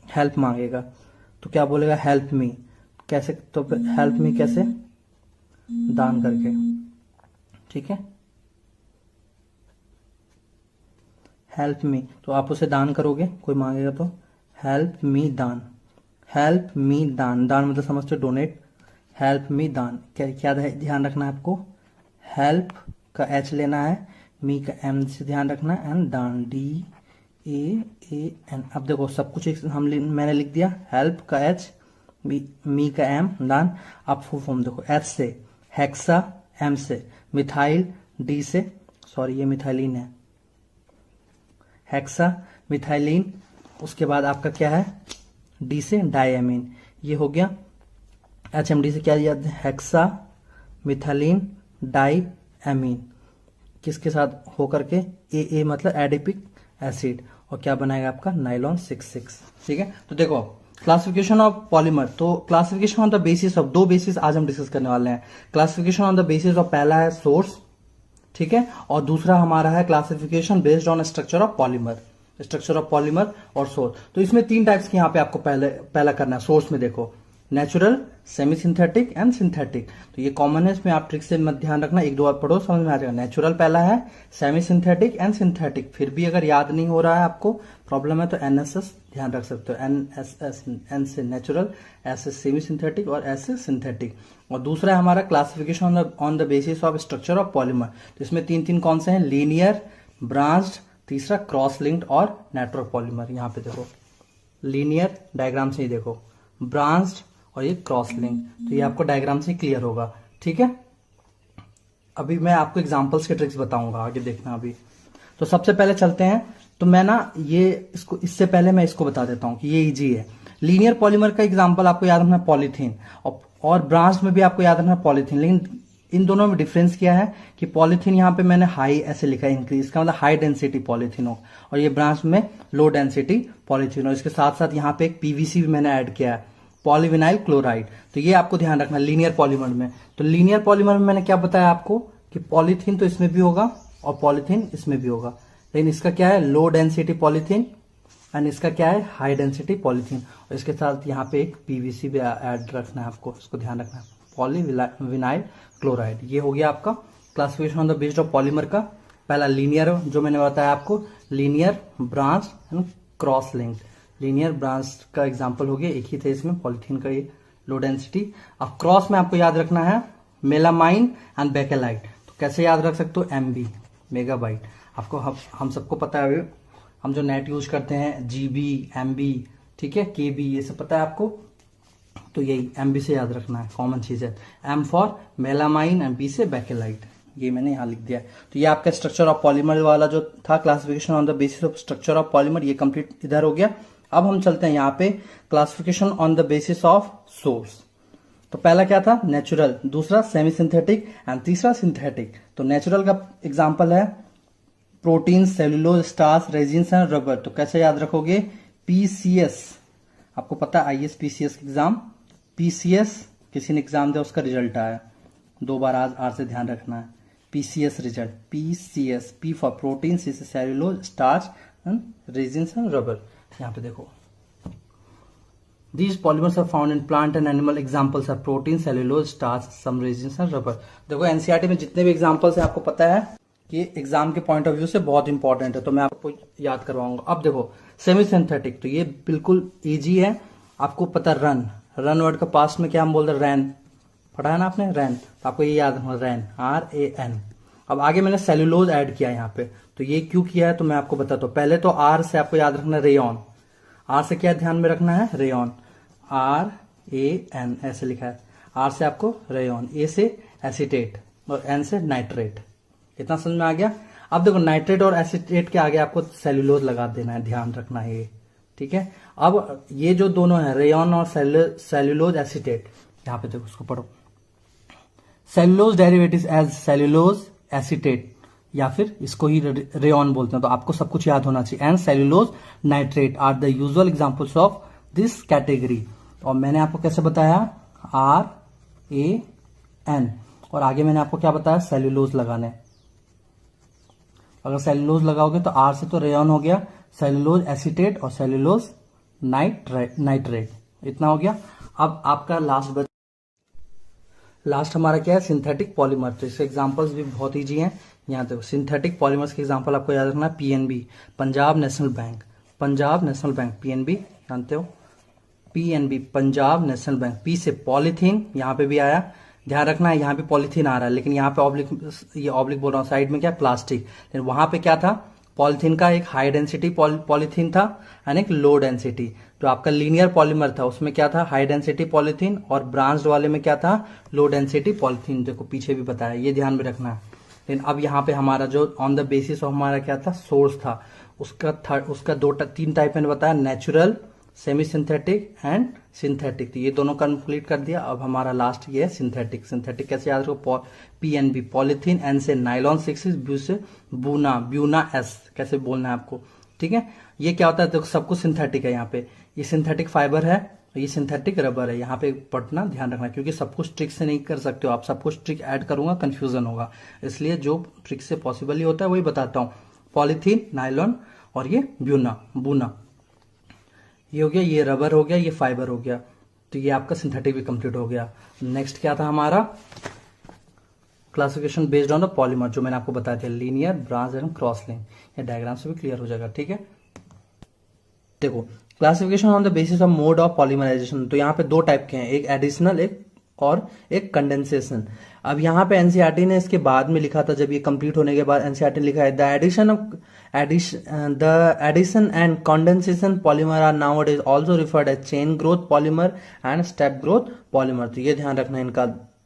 हेल्प मांगेगा तो क्या बोलेगा, हेल्प मी, कैसे, तो हेल्प मी कैसे, दान करके, ठीक है, हेल्प मी, तो आप उसे दान करोगे, कोई मांगेगा तो हेल्प मी दान, हेल्प मी दान, दान मतलब समझते हो डोनेट, हेल्प मी दान, क्या ध्यान रखना है आपको, हेल्प का एच लेना है, मी का एम से ध्यान रखना है, एंड दान DAAN। अब देखो सब कुछ मैंने लिख दिया, हेल्प का एच, मी का एम, दान। अब फुल फॉर्म देखो, एच से हेक्सा, एम से मिथाइल, डी से, सॉरी ये मिथाइलिन है, हेक्सा मिथाइलिन, उसके बाद आपका क्या है, डी से डायमीन, ये हो गया। HMD से क्या याद है, हेक्सा मिथाइलिन डायमीन, किसके साथ होकर के, AA मतलब एडिपिक एसिड, और क्या बनाएगा आपका, नाइलॉन 66। ठीक है, तो देखो क्लासिफिकेशन ऑफ पॉलीमर, तो classification on the basis of, दो बेसिस आज हम डिस्कस करने वाले हैं। Classification on the basis of, पहला है सोर्स, ठीक है, और दूसरा हमारा है classification based on structure of polymer, structure of polymer और सोर्स। तो इसमें तीन टाइप्स के यहाँ पे आपको पहला करना है। सोर्स में देखो natural, semi synthetic and synthetic, तो ये कॉमन है, इसमें आप ट्रिक से मत ध्यान रखना, एक दो बार पढ़ो समझ में आ जाएगा। नेचुरल पहला है, सेमी सिंथेटिक एंड सिंथेटिक, फिर भी अगर याद नहीं हो रहा है आपको, प्रॉब्लम है, तो NSS ध्यान रख सकते हो, NSS, N से नेचुरल, S से सेमी सिंथेटिक और S से सिंथेटिक। और दूसरा है हमारा classification on the basis of structure of polymer, तो इसमें तीन तीन कौन से हैं, लीनियर, ब्रांच्ड, तीसरा क्रॉस लिंक्ड और नेटवर्क पॉलीमर। यहाँ पे देखो लीनियर, डायग्राम से ही देखो, ब्रांच्ड और ये क्रॉस लिंक, तो ये आपको डायग्राम से क्लियर होगा। ठीक है, अभी मैं आपको एग्जांपल्स के ट्रिक्स बताऊंगा, आगे देखना। अभी तो सबसे पहले चलते हैं, तो मैं ना ये इसको, इससे पहले मैं इसको बता देता हूं कि ये इजी है। लीनियर पॉलीमर का एग्जांपल आपको याद रखना पॉलीथीन, और ब्रांच में भी आपको याद रखना पॉलीथीन, लेकिन इन दोनों में डिफरेंस क्या है कि पॉलीथीन यहाँ पे मैंने हाई ऐसे लिखा है, इंक्रीज, इसका मतलब हाई डेंसिटी पॉलीथीन हो, और ये ब्रांच में लो डेंसिटी पॉलीथीन हो। इसके साथ साथ यहाँ पे एक PVC भी मैंने ऐड किया है, पॉलीविनाइल क्लोराइड, तो ये आपको ध्यान रखना लीनियर पॉलीमर में। तो लीनियर पॉलीमर में मैंने क्या बताया आपको कि पॉलीथीन तो इसमें भी होगा और पॉलीथीन इसमें भी होगा, लेकिन इसका क्या है, लो डेंसिटी पॉलीथीन, एंड इसका क्या है, हाई डेंसिटी पॉलीथीन, और इसके साथ यहाँ पे एक PVC भी ऐड रखना है आपको, इसको ध्यान रखना है, पॉलीविनाइल क्लोराइड। ये हो गया आपका classification on the based of polymer का। पहला लीनियर जो मैंने बताया आपको, linear branch and cross link. Linear branch का एग्जांपल हो गया, एक ही थे इसमें, पॉलीथीन का ये लो डेंसिटी। अब क्रॉस में आपको याद रखना है मेलामाइन एंड बेकेलाइट। तो कैसे याद रख सकते हो, MB मेगाबाइट। आपको हम सबको पता है, हम जो नेट यूज करते हैं GB MB, ठीक है, KB, ये सब पता है आपको। तो यही MB से याद रखना है, कॉमन चीज है। M फॉर मेलामाइन, MB से बेकेलाइट, ये मैंने यहाँ लिख दिया है। तो ये आपका स्ट्रक्चर ऑफ पॉलीमर वाला जो था, classification on the basis of structure of polymer, ये कंप्लीट इधर हो गया। अब हम चलते हैं यहाँ पे classification on the basis of source. तो पहला क्या था, नेचुरल, दूसरा सेमी सिंथेटिक एंड तीसरा सिंथेटिक। तो नेचुरल का एग्जांपल है protein, cellulose, starch, resins and rubber. तो कैसे याद रखोगे, PCS, आपको पता है IS PCS एग्जाम, PCS किसी ने एग्जाम दिया उसका रिजल्ट आया, 2 बार आज आर से ध्यान रखना है। PCS result, PCS, P for protein, C से cellulose, starch and resins and rubber. यहाँ पे देखो, These polymers are found in plant and animal. Examples are protein, cellulose, starch, some resins and rubber. देखो NCERT में जितने भी examples हैं आपको पता है कि एग्जाम के पॉइंट ऑफ व्यू से बहुत इंपॉर्टेंट है, तो मैं आपको याद करवाऊंगा। अब देखो सेमी सिंथेटिक, तो ये बिल्कुल इजी है। आपको पता रन वर्ड का पास्ट में क्या हम बोलते हैं, रैन, पढ़ा है ना आपने, रैन। तो आपको ये याद रखना, रैन, RAN। अब आगे मैंने सेलुलोज ऐड किया यहाँ पे, तो ये क्यों किया है तो मैं आपको बताता हूँ। पहले तो R से आपको याद रखना रेयन, R से क्या ध्यान में रखना है, रेयन, RAN ऐसे लिखा है। R से आपको रेयन, A से एसीटेट और N से नाइट्रेट। इतना समझ में आ गया। अब देखो नाइट्रेट और एसीटेट के आगे आपको सेलुलोज लगा देना है, ध्यान रखना है ये, ठीक है। अब ये जो दोनों है रेयन और सेलुलोज एसीटेट, यहाँ पे देखो उसको पढ़ो, cellulose derivatives as cellulose acetate, या फिर इसको ही रेयन बोलते हैं। तो आपको सब कुछ याद होना चाहिए। And cellulose nitrate are the usual examples of this category. और मैंने आपको कैसे बताया, RAN, और आगे मैंने आपको क्या बताया, सेलुलोज लगाने। अगर सेलुलोज लगाओगे तो R से तो रेयन हो गया, सेलुलोज एसीटेट और सेलुलोज नाइट्रेट, इतना हो गया। अब आपका लास्ट हमारा क्या है, सिंथेटिक पॉलीमर। तो इसके एग्जांपल्स भी बहुत ईजी हैं। यहाँ देखो सिंथेटिक पॉलीमर्स के एग्जांपल आपको याद रखना है, PNB Punjab national bank, Punjab national bank, PNB जानते हो, PNB Punjab national bank. P से पॉलीथीन, यहाँ पे भी आया, ध्यान रखना है, यहाँ पे पॉलीथीन आ रहा है, लेकिन यहाँ पे ऑब्लिक, ये ऑब्लिक बोल रहा हूँ, साइड में क्या प्लास्टिक, लेकिन वहां पे क्या था, पॉलीथीन का एक हाई डेंसिटी पॉलीथीन था एंड एक लो डेंसिटी। जो आपका लीनियर पॉलीमर था उसमें क्या था, हाई डेंसिटी पॉलीथीन, और ब्रांच्ड वाले में क्या था, लो डेंसिटी पॉलीथीन। देखो पीछे भी बताया, ये ध्यान में रखना है। लेकिन अब यहाँ पे हमारा जो ऑन द बेसिस ऑफ हमारा क्या था, सोर्स था, उसका 3 टाइप मैंने बताया, natural, semi synthetic and synthetic. तो ये दोनों कंप्लीट कर दिया। अब हमारा लास्ट ये है सिंथेटिक। सिंथेटिक कैसे याद रखो, PNB पॉलीथीन, N से नाइलॉन 6, ब्यू से ब्यूना S, कैसे बोलना है आपको, ठीक है। ये क्या होता है, तो सब कुछ सिंथेटिक है। यहाँ पे ये सिंथेटिक फाइबर है, ये सिंथेटिक रबर है। यहाँ पे पढ़ना ध्यान रखना, क्योंकि सब कुछ ट्रिक से नहीं कर सकते हो आप, सब कुछ ट्रिक ऐड करूंगा कंफ्यूजन होगा, इसलिए जो ट्रिक से पॉसिबल ही होता है वही बताता हूँ। पॉलीथीन, नाइलॉन और ये बूना, ये हो गया, ये रबर हो गया, ये फाइबर हो गया। तो ये आपका सिंथेटिक भी कंप्लीट हो गया। नेक्स्ट क्या था हमारा, classification based on the polymer, जो मैंने आपको बताया था, linear, branch and cross link. ये डायग्राम से भी क्लियर हो जाएगा, ठीक है। देखो classification on the basis of mode of polymerization. तो यहाँ पे 2 टाइप के हैं, एक एडिशनल और एक कंडेंसेशन। अब यहाँ पे एनसीईआरटी ने इसके बाद में लिखा था, जब ये कंप्लीट होने के बाद एनसीईआरटी ने लिखा है, the addition and condensation polymer are nowadays also referred as chain growth polymer and step growth polymer. तो ये ध्यान रखना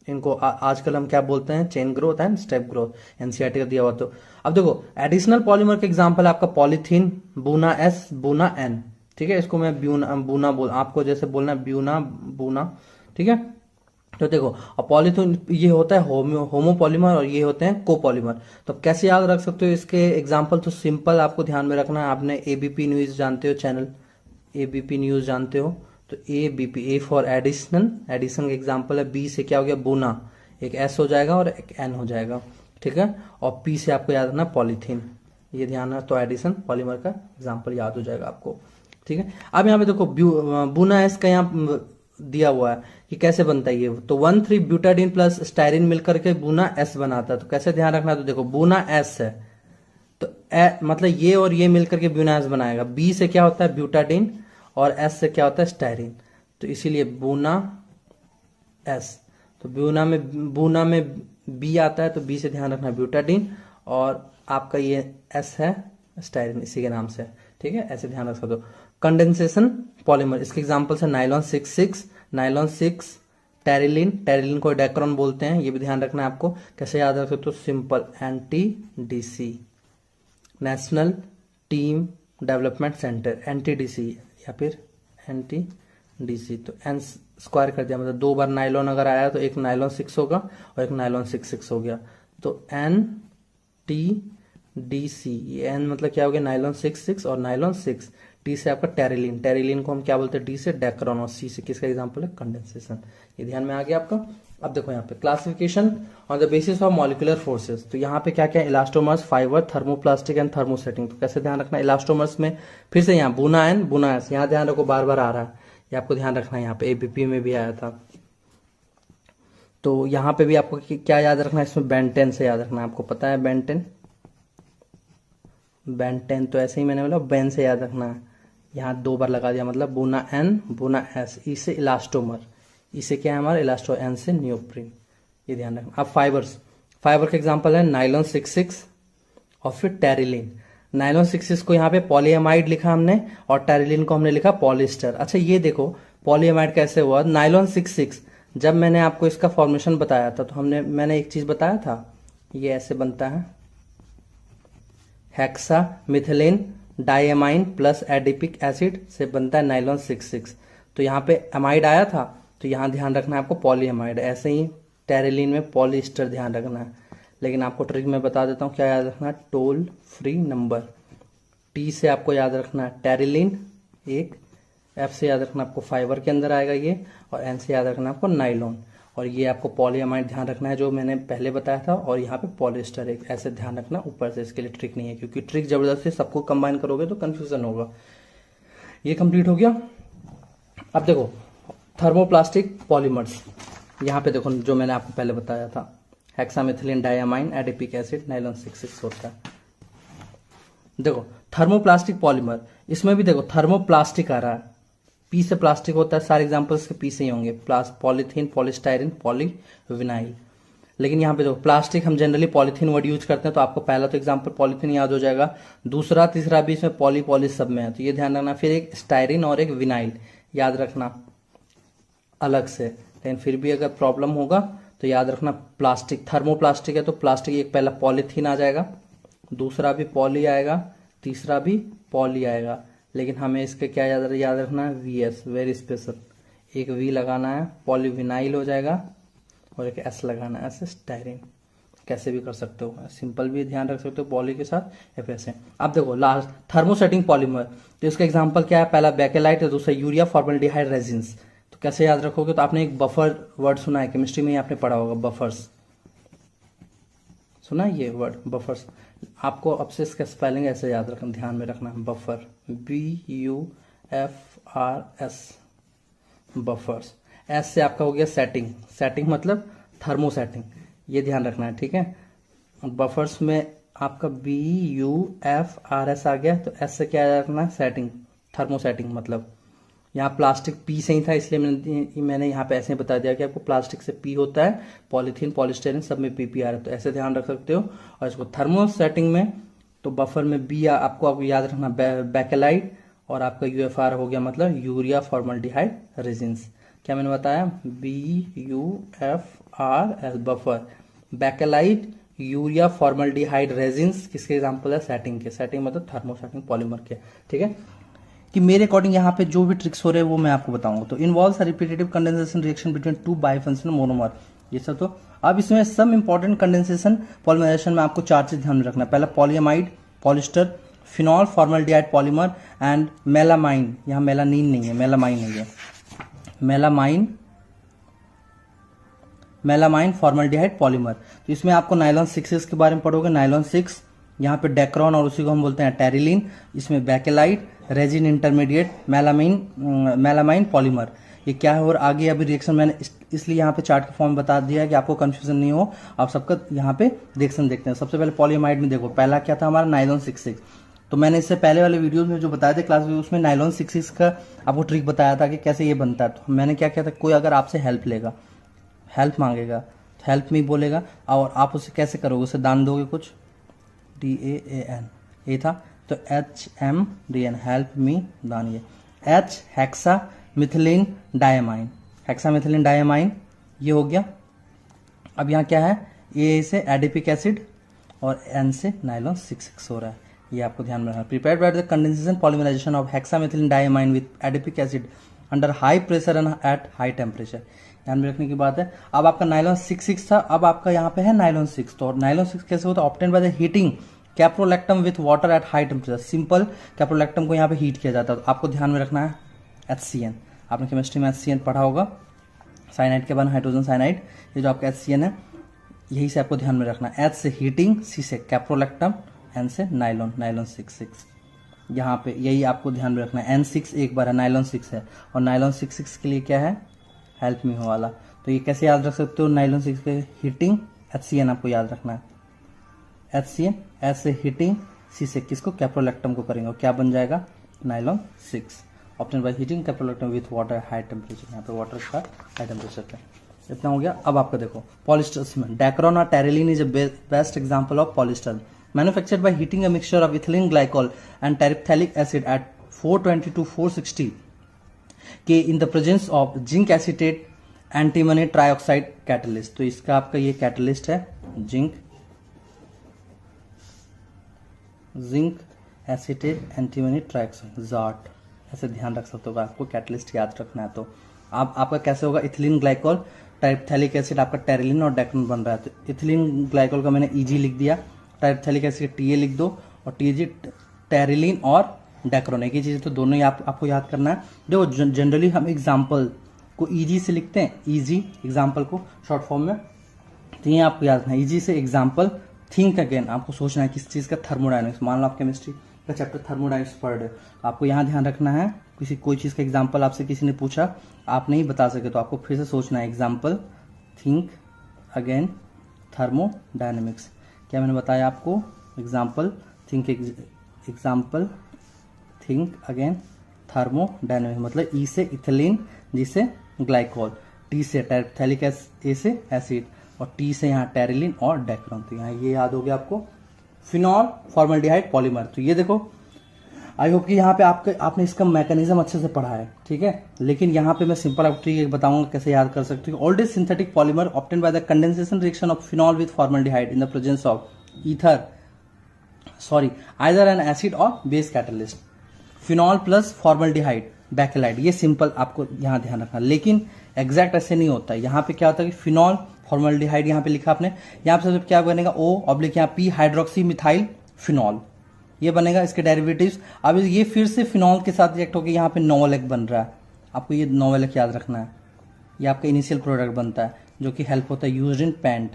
इनको आजकल हम क्या बोलते हैं, chain growth and step growth, NCERT का दिया हुआ। तो अब देखो एडिशनल पॉलीमर के एग्जांपल आपका polythene, buna S, buna N, ठीक है। इसको मैं बूना बोल, आपको जैसे बोलना है बूना, ठीक है। तो देखो अब पॉलीथीन ये होता है होमोपॉलीमर और ये होते हैं कोपॉलीमर। तो कैसे याद रख सकते हो इसके एग्जांपल, तो सिंपल आपको ध्यान में रखना है। आपने एबीपी न्यूज जानते हो, चैनल एबीपी न्यूज जानते हो, तो एबीपी, ए फॉर एडिशन का एग्जांपल है। बी से क्या हो गया, बूना, एक S हो जाएगा और एक N हो जाएगा, ठीक है। और P से आपको याद रखना पॉलीथीन, ये ध्यान है। तो एडिशन पॉलीमर का एग्जांपल याद हो जाएगा आपको, ठीक है। अब यहाँ पे देखो बूना S का यहाँ दिया हुआ है कि कैसे बनता है ये, तो 1,3-ब्यूटाडीन प्लस स्टायरिन मिलकर के बूना S बनाता है। तो कैसे ध्यान रखना, तो देखो बूना S है, तो मतलब ये और ये मिलकर के ब्यूनास बनाएगा। बी से क्या होता है ब्यूटाडीन और एस से क्या होता है स्टायरीन, तो इसीलिए बूना एस। तो बूना में बी आता है तो बी से ध्यान रखना ब्यूटाडीन और आपका ये एस है स्टायरीन, इसी के नाम से, ठीक है, ऐसे ध्यान रख सकते हो। कंडेंसेशन पॉलीमर, इसके एग्जांपल्स है नाइलॉन 66, नाइलॉन 6, टेरिलिन, टेरिलिन को डेक्रोन बोलते हैं, ये भी ध्यान रखना है आपको। कैसे याद रख सकते हो, simple NTDC, national team development centre, NTDC या फिर NTDC। तो N स्क्वायर कर दिया, मतलब 2 बार नाइलॉन अगर आया तो एक नाइलॉन 6 होगा और एक नाइलॉन 66 हो गया, तो NTDC। ये N मतलब क्या हो गया, नाइलॉन 66 और नाइलॉन 6। टी से आपका टेरिलिन, टेरिलिन को हम क्या बोलते हैं, डी से डेक्रोन, और सी से किसका एग्जांपल है, कंडेंसेशन। ये ध्यान में आ गया आपका। अब देखो यहाँ पे classification on the basis of molecular forces, तो यहाँ पे क्या क्या, elastomers, fibre, thermoplastic and thermosetting. तो कैसे ध्यान रखना, इलास्टोमर्स में फिर से यहाँ बुना एन बुना एस, यहाँ ध्यान रखो बार बार आ रहा है, ये आपको ध्यान रखना है, यहाँ पे एबीपी में भी आया था। तो यहाँ पे भी आपको क्या याद रखना है, इसमें बेंटेन से याद रखना है, आपको पता है बेंटेन, बेंटेन तो ऐसे ही मैंने बोला बेन से याद रखना है, यहाँ 2 बार लगा दिया, मतलब बुना एन बुना एस, ई से इलास्टोमर, इसे क्या है हमारा इलास्टो, एन से नियोप्रीन, ये ध्यान रखना। अब फाइबर्स, फाइबर का एग्जांपल है नाइलॉन 66 और फिर टेरिलिन। नाइलॉन 66 को यहाँ पे पॉलीएमाइड लिखा हमने और टेरिलिन को हमने लिखा पॉलिस्टर। अच्छा ये देखो पॉलीएमाइड कैसे हुआ, नाइलॉन 66 जब मैंने आपको इसका फॉर्मेशन बताया था तो मैंने एक चीज बताया था, ये ऐसे बनता है, hexa methylene diamine plus adipic acid से बनता है नाइलॉन 66। तो यहाँ पे एमाइड आया था तो यहाँ ध्यान रखना है आपको पॉलीएमाइड, ऐसे ही टेरिलिन में पॉलिस्टर ध्यान रखना है। लेकिन आपको ट्रिक में बता देता हूँ क्या याद रखना है, टोल फ्री नंबर। टी से आपको याद रखना है टेरिलिन एक, एफ से याद रखना आपको फाइबर के अंदर आएगा ये, और एन से याद रखना आपको नाइलॉन, और ये आपको पॉलीएमाइड ध्यान रखना है जो मैंने पहले बताया था, और यहाँ पे पॉलिस्टर एक, ऐसे ध्यान रखना ऊपर से। इसके लिए ट्रिक नहीं है क्योंकि ट्रिक जबरदस्ती सबको कंबाइन करोगे तो कंफ्यूजन होगा। ये कंप्लीट हो गया। अब देखो थर्मोप्लास्टिक पॉलीमर्स, यहाँ पे देखो जो मैंने आपको पहले बताया था, हेक्सामिथिलीन डाइएमाइन एडिपिक एसिड नाइलॉन 66 होता है। देखो थर्मोप्लास्टिक पॉलीमर, इसमें भी देखो थर्मोप्लास्टिक आ रहा है, पी से प्लास्टिक होता है, सारे एग्जांपल्स के पी से ही होंगे, पॉलीथीन, पॉलीस्टाइरिन, पॉलीविनाइल। लेकिन यहाँ पे देखो प्लास्टिक हम जनरली पॉलीथीन वर्ड यूज करते हैं, तो आपको पहला तो एग्जांपल पॉलीथीन याद हो जाएगा, दूसरा तीसरा भी इसमें पॉली सब में है, तो ये ध्यान रखना। फिर एक स्टाइरिन और एक विनाइल याद रखना अलग से, लेकिन फिर भी अगर प्रॉब्लम होगा तो याद रखना प्लास्टिक, थर्मोप्लास्टिक है तो प्लास्टिक एक पहला पॉलीथीन आ जाएगा, दूसरा भी पॉली आएगा, तीसरा भी पॉली आएगा। लेकिन हमें इसके क्या याद रखना है, वीएस, वेरी स्पेशल, एक वी लगाना है, पॉलीविनाइल हो जाएगा, और एक एस लगाना है, ऐसे स्टाइरिन। कैसे भी कर सकते हो, सिंपल भी ध्यान रख सकते हो पॉली के साथ या फिर ऐसे। अब देखो लास्ट थर्मोसेटिंग पॉलीमर, तो इसका एग्जांपल क्या है, पहला बेकेलाइट है, दूसरा यूरिया फॉर्मल्डिहाइड रेजिन्स। तो कैसे याद रखोगे, तो आपने एक बफर वर्ड सुना है केमिस्ट्री में ही, आपने पढ़ा होगा बफर्स, सुना है ये वर्ड बफर्स। आपको अब से इसका स्पेलिंग ऐसे याद रखना, ध्यान में रखना, बफर, BUFRS, बफर्स। एस से आपका हो गया सेटिंग, सेटिंग मतलब थर्मोसेटिंग, ये ध्यान रखना है, ठीक है। बफर्स में आपका BUFRS आ गया, तो एस से क्या याद रखना है, सेटिंग, थर्मोसेटिंग मतलब। यहाँ प्लास्टिक पी से ही था इसलिए मैंने यहाँ पे ऐसे बता दिया कि आपको प्लास्टिक से पी होता है, पॉलीथीन पॉलिस्टाइरिन सब में PP आ रहा है, तो ऐसे ध्यान रख सकते हो। और इसको थर्मोसेटिंग में तो बफर में बी आपको याद रखना बेकेलाइट, और आपका UFR हो गया मतलब यूरिया फॉर्मल्डिहाइड रेजिन्स। क्या मैंने बताया, BUFRS buffer, bakelite, urea formaldehyde resins किसके एग्जाम्पल है, सेटिंग के, सेटिंग मतलब थर्मोसेटिंग पॉलीमर के, ठीक है। कि मेरे अकॉर्डिंग यहाँ पे जो भी ट्रिक्स हो रहे हैं वो मैं आपको बताऊंगा। तो involves repetitive condensation reaction between two bifunctional monomer, ये सब। तो अब इसमें सम इंपॉर्टेंट कंडेंसेशन पॉलीमराइजेशन में आपको 4 चीज ध्यान में रखना है। पहला polyamide, polyester, phenol formaldehyde polymer and melamine, यहाँ मेलानिन नहीं है, मेलामाइन नहीं है, मेलामाइन फॉर्मल्डिहाइड पॉलीमर। तो इसमें आपको नाइलॉन 6 के बारे में पढ़ोगे, नाइलॉन 6, यहाँ पे डेक्रोन और उसी को हम बोलते हैं टेरिलिन, इसमें bakelite, resin intermediate, melamine polymer. ये क्या है और आगे अभी रिएक्शन मैंने इसलिए यहाँ पे चार्ट के फॉर्म में बता दिया है कि आपको कंफ्यूजन नहीं हो, आप सबका यहाँ पे रिएक्शन देखते हैं। सबसे पहले पॉलीअमाइड में देखो, पहला क्या था हमारा नाइलॉन 66। तो मैंने इससे पहले वाले वीडियोस में जो बताए थे क्लास में, उसमें नाइलॉन 66 का आपको ट्रिक बताया था कि कैसे ये बनता है। तो मैंने क्या किया था, कोई अगर आपसे हेल्प लेगा, हेल्प मांगेगा तो हेल्प मी बोलेगा और आप उसे कैसे करोगे, उसे दान दोगे कुछ, DAAN ये था, तो HMDN हेल्प मी दान। ये H hexamethylene diamine, hexamethylene diamine ये हो गया। अब यहाँ क्या है, A से एडिपिक एसिड और N से नाइलॉन 66 हो रहा है, ये आपको ध्यान में रखना। Prepared by the condensation polymerization of hexamethylene diamine with adipic acid under high pressure and at high temperature, ध्यान में रखने की बात है। अब आपका नाइलॉन 66 था, अब आपका यहाँ पे है नाइलॉन 6। तो नाइलॉन 6 कैसे होता है, obtain by the heating caprolactam with water at high temperature. Simple caprolactam को यहाँ पे हीट किया जाता है। तो आपको ध्यान में रखना है HCN, आपने केमिस्ट्री में HCN पढ़ा होगा, साइनाइड के बाद हाइड्रोजन साइनाइड, ये जो आपका HCN है, यही से आपको ध्यान में रखना है। H से हीटिंग, C से कैप्रोलैक्टम, N से नाइलॉन, नाइलॉन 66 यहाँ पे, यही आपको ध्यान में रखना है। N6 एक बार है, नाइलॉन 6 है, और नाइलॉन 66 के लिए क्या है, हेल्प मी हो वाला। तो ये कैसे याद रख सकते हो, नाइलॉन 6 के हीटिंग, HCN आपको याद रखना है, HCN, S से हीटिंग, C से किसको, कैप्रोलैक्टम को करेंगे, और क्या बन जाएगा, nylon 6, obtain by heating caprolactam with water high temperature, यहाँ पे वाटर का हाई टेम्परेचर पे। इतना हो गया। अब आपका देखो पॉलिस्टर सीमेंट, डेक्रोन और Terylene is a best example of polyester manufactured by heating a mixture of ethylene glycol and terephthalic acid at 420 to 460 K in the presence of zinc acetate antimony trioxide catalyst. तो इसका आपका ये catalyst है zinc acetate antimony trioxide, जाट, ऐसे ध्यान रख सकते हो। आपको कैटलिस्ट याद रखना है। तो आपका कैसे होगा, इथिलीन ग्लाइकोल टाइपथैलिक एसिड, आपका टेरेलिन और डेक्रोन बन रहा है। तो इथिलीन ग्लाइकोल का मैंने EG लिख दिया, टाइपथैलिक एसिड TA लिख दो, और TG टेरेलिन और डेक्रोन, एक ही चीज। तो दोनों ही आपको याद करना है। देखो जनरली हम एग्जाम्पल को EG से लिखते हैं, EG एग्जाम्पल को शॉर्ट फॉर्म में, तो ये आपको याद रखना है। EG से एग्जाम्पल, थिंक अगेन, आपको सोचना है किस चीज का, थर्मोडायनेमिक्स। मान लो आप केमिस्ट्री का चैप्टर थर्मोडायनेमिक्स पढ़ रहे हो, आपको यहाँ ध्यान रखना है, कोई चीज का एग्जाम्पल आपसे किसी ने पूछा, आप नहीं बता सके, तो आपको फिर से सोचना है, एग्जाम्पल, थिंक अगेन, थर्मोडायनेमिक्स। क्या मैंने बताया आपको, एग्जाम्पल, थिंक अगेन, थर्मोडायनेमिक्स, मतलब E से इथिलीन, G से ग्लाइकोल, T से टेरिप्थैलिक A से एसिड, और T से यहाँ टेरेलिन और डेक्रोन। तो यहाँ ये याद हो गया आपको, फिनॉल फॉर्मल्डिहाइड पॉलीमर। तो ये देखो, आई होप कि यहाँ पे आपने इसका मैकेनिज्म अच्छे से पढ़ा है, ठीक है। लेकिन यहाँ पे मैं सिंपल आपको ट्रिक बताऊंगा कैसे याद कर सकते हो। Oldest synthetic polymer obtain by the condensation reaction of phenol with formaldehyde in the presence of either an acid और base catalyst. Phenol plus formaldehyde Bakelite, ये सिंपल आपको यहाँ ध्यान रखना। लेकिन एग्जैक्ट ऐसे नहीं होता है। यहाँ पे क्या होता है कि फिनॉल फॉर्मल्डिहाइड यहाँ पे लिखा आपने, यहाँ पे सबसे क्या बनेगा, O/, यहाँ P हाइड्रोक्सी मिथाइल फिनॉल, ये बनेगा, इसके डेरिवेटिव्स। अब ये फिर से फिनॉल के साथ रिएक्ट होकर यहाँ पे नोवेलेक बन रहा है, आपको ये नोवेलेक याद रखना है। ये आपका इनिशियल प्रोडक्ट बनता है, जो कि हेल्प होता है यूज्ड इन पेंट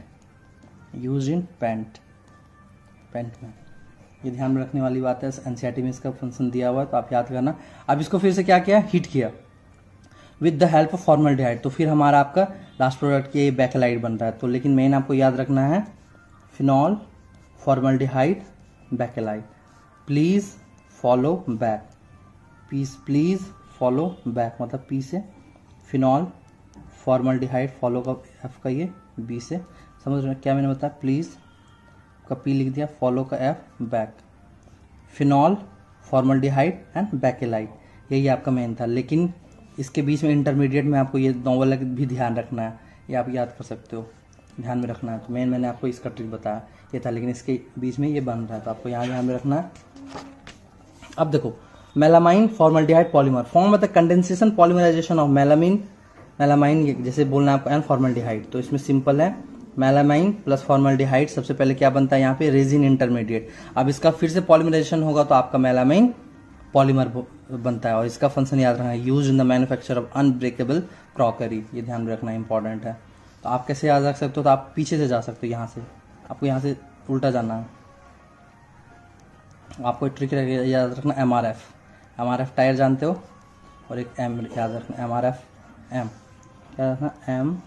में। ये ध्यान में रखने वाली बात है, एनसीईआरटी में इसका फंक्शन दिया हुआ है, तो आप याद करना। अब इसको फिर से क्या किया, हीट किया with the help of formaldehyde, तो फिर हमारा आपका लास्ट प्रोडक्ट ये बैकेलाइड बन रहा है। तो लेकिन मेन आपको याद रखना है, phenol formaldehyde Bakelite. Please follow back, please follow back, मतलब P से फिनॉल फॉर्मल्डिहाइड, फॉलो का F का ये, B से, समझ रहे क्या मैंने बताया, प्लीज का P लिख दिया, फॉलो का F, back, phenol formaldehyde and Bakelite, यही आपका मेन था। लेकिन इसके बीच में इंटरमीडिएट में आपको ये नोवेलेक भी ध्यान रखना है, ये आप याद कर सकते हो, ध्यान में रखना है। तो मैंने आपको इसका ट्रिक बताया ये था, लेकिन इसके बीच में ये बन रहा है, तो आपको यहाँ ध्यान में रखना है। अब देखो, melamine formaldehyde polymer form with the condensation polymerization of melamine, जैसे बोलना है आपको एन फॉर्मल्डिहाइड। तो इसमें सिंपल है, मेलामाइन प्लस फॉर्मल्डिहाइड, सबसे पहले क्या बनता है यहाँ पे, रेजिन इंटरमीडिएट। अब इसका फिर से पॉलीमराइजेशन होगा तो आपका मेलामाइन पॉलीमर बनता है, और इसका फंक्शन याद रखना है, use in the manufacture of unbreakable crockery, ये ध्यान रखना इंपॉर्टेंट है। तो आप कैसे याद रख सकते हो, तो आप पीछे से जा सकते हो, यहाँ से आपको यहाँ से उल्टा जाना है। आपको ट्रिक याद रखना, MRF टायर जानते हो, और एक M याद रखना, MRF एम, क्या रखना, एम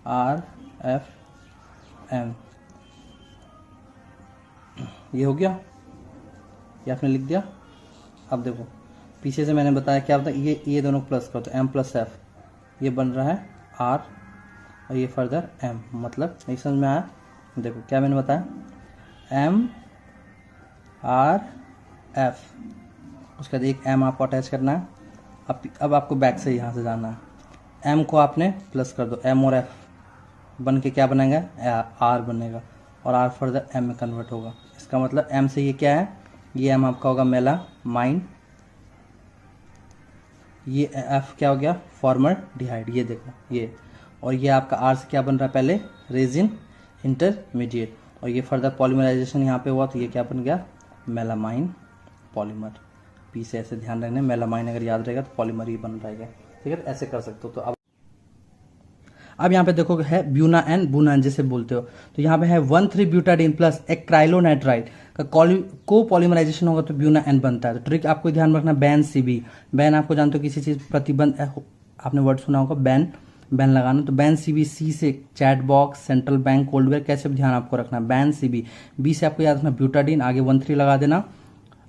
आर एफ एम, ये हो गया, ये आपने लिख दिया। अब देखो पीछे से मैंने बताया क्या होता है, ये दोनों प्लस करो तो एम प्लस एफ, ये बन रहा है आर और ये फर्दर एम, मतलब नहीं समझ में आया? देखो क्या मैंने बताया, एम आर एफ, उसके बाद एक एम आपको अटैच करना है। अब आपको बैक से यहाँ से जाना है, एम को आपने प्लस कर दो, एम और एफ बन के क्या बनेगा, आर बनेगा और आर फर्दर एम में कन्वर्ट होगा। इसका मतलब एम से ये क्या है, ये एम आपका होगा मेलामाइन, ये एफ क्या हो गया, फॉर्मल्डिहाइड, ये देखो ये, और ये आपका आर से क्या बन रहा है, पहले रेजिन इंटरमीडिएट, और ये फर्दर पॉलीमराइजेशन यहाँ पे हुआ तो ये क्या बन गया, मेलामाइन पॉलीमर। पी से ऐसे ध्यान रखना, मेलामाइन अगर याद रहेगा तो पॉलीमर ही बन रहेगा, ठीक है, ऐसे कर सकते हो। तो अब यहाँ पे देखो है ब्यूना एन बुना एन जैसे बोलते हो, तो यहाँ पे है 1,3-ब्यूटाडीन प्लस एक्राइलोनाइट्राइल का को पॉलीमराइजेशन होगा तो ब्यूना एन बनता है। तो ट्रिक आपको ध्यान रखना, बैन सीबी, बैन आपको जानते हो किसी चीज प्रतिबंध, आपने वर्ड सुना होगा बैन, बैन लगाना, तो बैन सीबी, सी से चैट बॉक्स, सेंट्रल बैंक, कोल्डवेयर, कैसे ध्यान आपको रखना, बैन सीबी, बी से आपको याद रखना ब्यूटाडीन, आगे 1,3 लगा देना।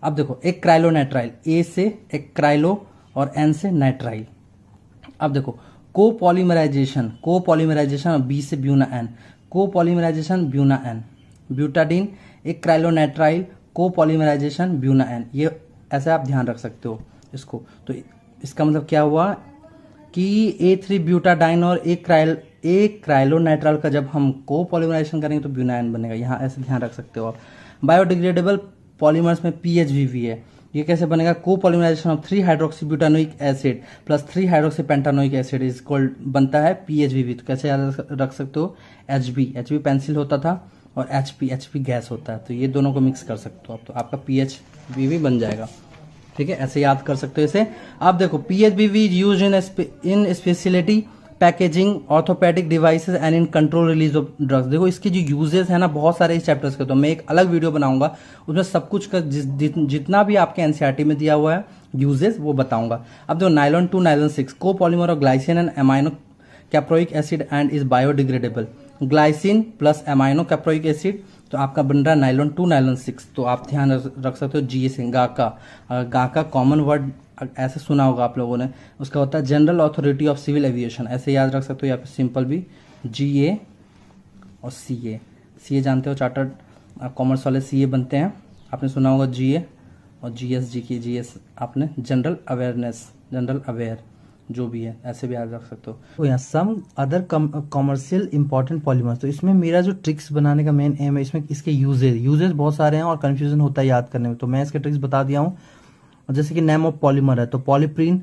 अब देखो एक्राइलोनाइट्राइल, ए से एक्राइलो और एन से नाइट्राइल। अब देखो कोपॉलीमराइजेशन और बी से Buna N, copolymerisation Buna N, butadiene acrylonitrile, copolymerisation Buna N, ये ऐसे आप ध्यान रख सकते हो इसको। तो इसका मतलब क्या हुआ कि A3-ब्यूटाडाइन और एक्राइलोनाइट्राइल का जब हम कोपॉलीमराइजेशन करेंगे तो ब्यूना एन बनेगा, यहाँ ऐसे ध्यान रख सकते हो आप। बायोडिग्रेडेबल पॉलीमर्स में PHBV है, ये कैसे बनेगा, copolymerisation of three hydroxybutanoic acid plus three hydroxypentanoic acid is called, बनता है PHBV। तो कैसे याद रख सकते हो, HB पेंसिल होता था और HP गैस होता है, तो ये दोनों को मिक्स कर सकते हो आप, तो आपका PHBV बन जाएगा, ठीक है, ऐसे याद कर सकते हो इसे। आप देखो PHBV use in speciality packaging, orthopaedic devices and in control release of drugs. देखो इसके जो यूजेस है ना बहुत सारे इस चैप्टर्स के, तो मैं एक अलग वीडियो बनाऊंगा उसमें सब कुछ का जितना भी आपके एनसीईआरटी में दिया हुआ है यूजेस वो बताऊंगा। अब देखो nylon 2 nylon 6 copolymer of glycine and amino caproic acid and is biodegradable, glycine plus amino caproic acid, तो आपका बन रहा है नाइलॉन 2 नाइलॉन 6। तो आप ध्यान रख सकते हो GA से गाका कॉमन वर्ड ऐसे सुना होगा आप लोगों ने, उसका होता है general authority of civil aviation, ऐसे याद रख सकते हो, या फिर सिंपल भी GA और CA जानते हो, चार्टर्ड कॉमर्स वाले CA बनते हैं, आपने सुना होगा GA और GS आपने जनरल अवेयरनेस, जनरल अवेयर जो भी है, ऐसे भी याद रख सकते हो। तो यहाँ some other commercial important polymers, तो इसमें मेरा जो ट्रिक्स बनाने का मेन एम है, इसमें इसके यूजेस बहुत सारे हैं और कंफ्यूजन होता है याद करने में, तो मैं इसके ट्रिक्स बता दिया हूँ। जैसे कि नेम ऑफ पॉलीमर है तो polypropene,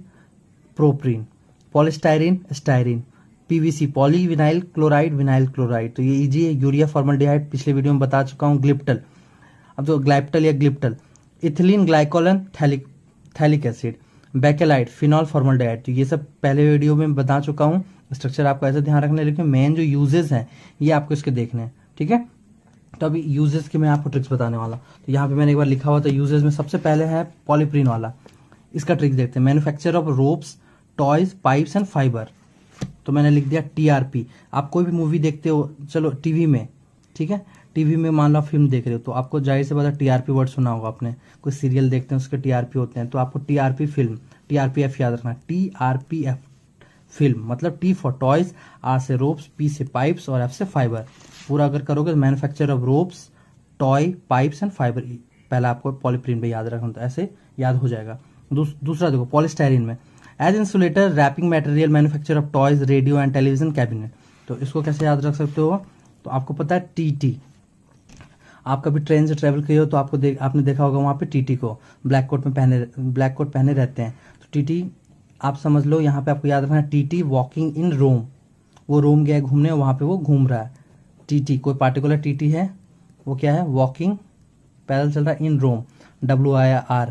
propene, polystyrene, styrene, PVC polyvinyl chloride, vinyl chloride, तो ये इजी है। यूरिया फॉर्मल्डिहाइड पिछले वीडियो में बता चुका हूँ। ग्लिप्टल, अब तो ग्लाइप्टल या glyptal, ethylene glycol and phthalic acid, Bakelite, phenol formaldehyde, तो ये सब पहले वीडियो में बता चुका हूँ। स्ट्रक्चर आपको ऐसे ध्यान रखना है, लेकिन मेन जो यूजेस हैं ये आपको इसके देखने हैं, ठीक है। तो अभी यूजेस के मैं आपको ट्रिक्स बताने वाला, तो यहाँ पे मैंने एक बार लिखा हुआ था यूजेस में, सबसे पहले है पॉलीप्रीन वाला, इसका ट्रिक्स देखते हैं। Manufacture of ropes, toys, pipes and fibre, तो मैंने लिख दिया TRP। आप कोई भी मूवी देखते हो, चलो टीवी में, ठीक है, टीवी में मान लो फिल्म देख रहे हो तो आपको जाहिर से बात TRP वर्ड सुना होगा आपने, कोई सीरियल देखते हैं उसके TRP होते हैं, तो आपको TRP फिल्म, TRPF याद रखना, TRPF फिल्म, मतलब T फॉर टॉयज, R से रोप्स, P से पाइप्स और F से फाइबर। पूरा अगर करोगे manufacture of ropes, toy, pipes and fibre, पहला आपको पॉलीप्रीन पे याद रखना, तो ऐसे याद हो जाएगा। दूसरा देखो पॉलीस्टाइरीन में, as insulator, wrapping material, manufacture of toys, radio and television cabinet, तो इसको कैसे याद रख सकते हो, तो आपको पता है TT, आप कभी ट्रेन से ट्रेवल किए हो तो आपने देखा होगा वहाँ पे TT को ब्लैक कोट पहने रहते हैं, तो TT आप समझ लो, यहाँ पे आपको याद रखना है TT वॉकिंग इन रोम, वो रोम गया घूमने, वहाँ पे वो घूम रहा है। TT कोई पार्टिकुलर TT है, वो क्या है, वॉकिंग, पैदल चल रहा है, in Rome, WIR,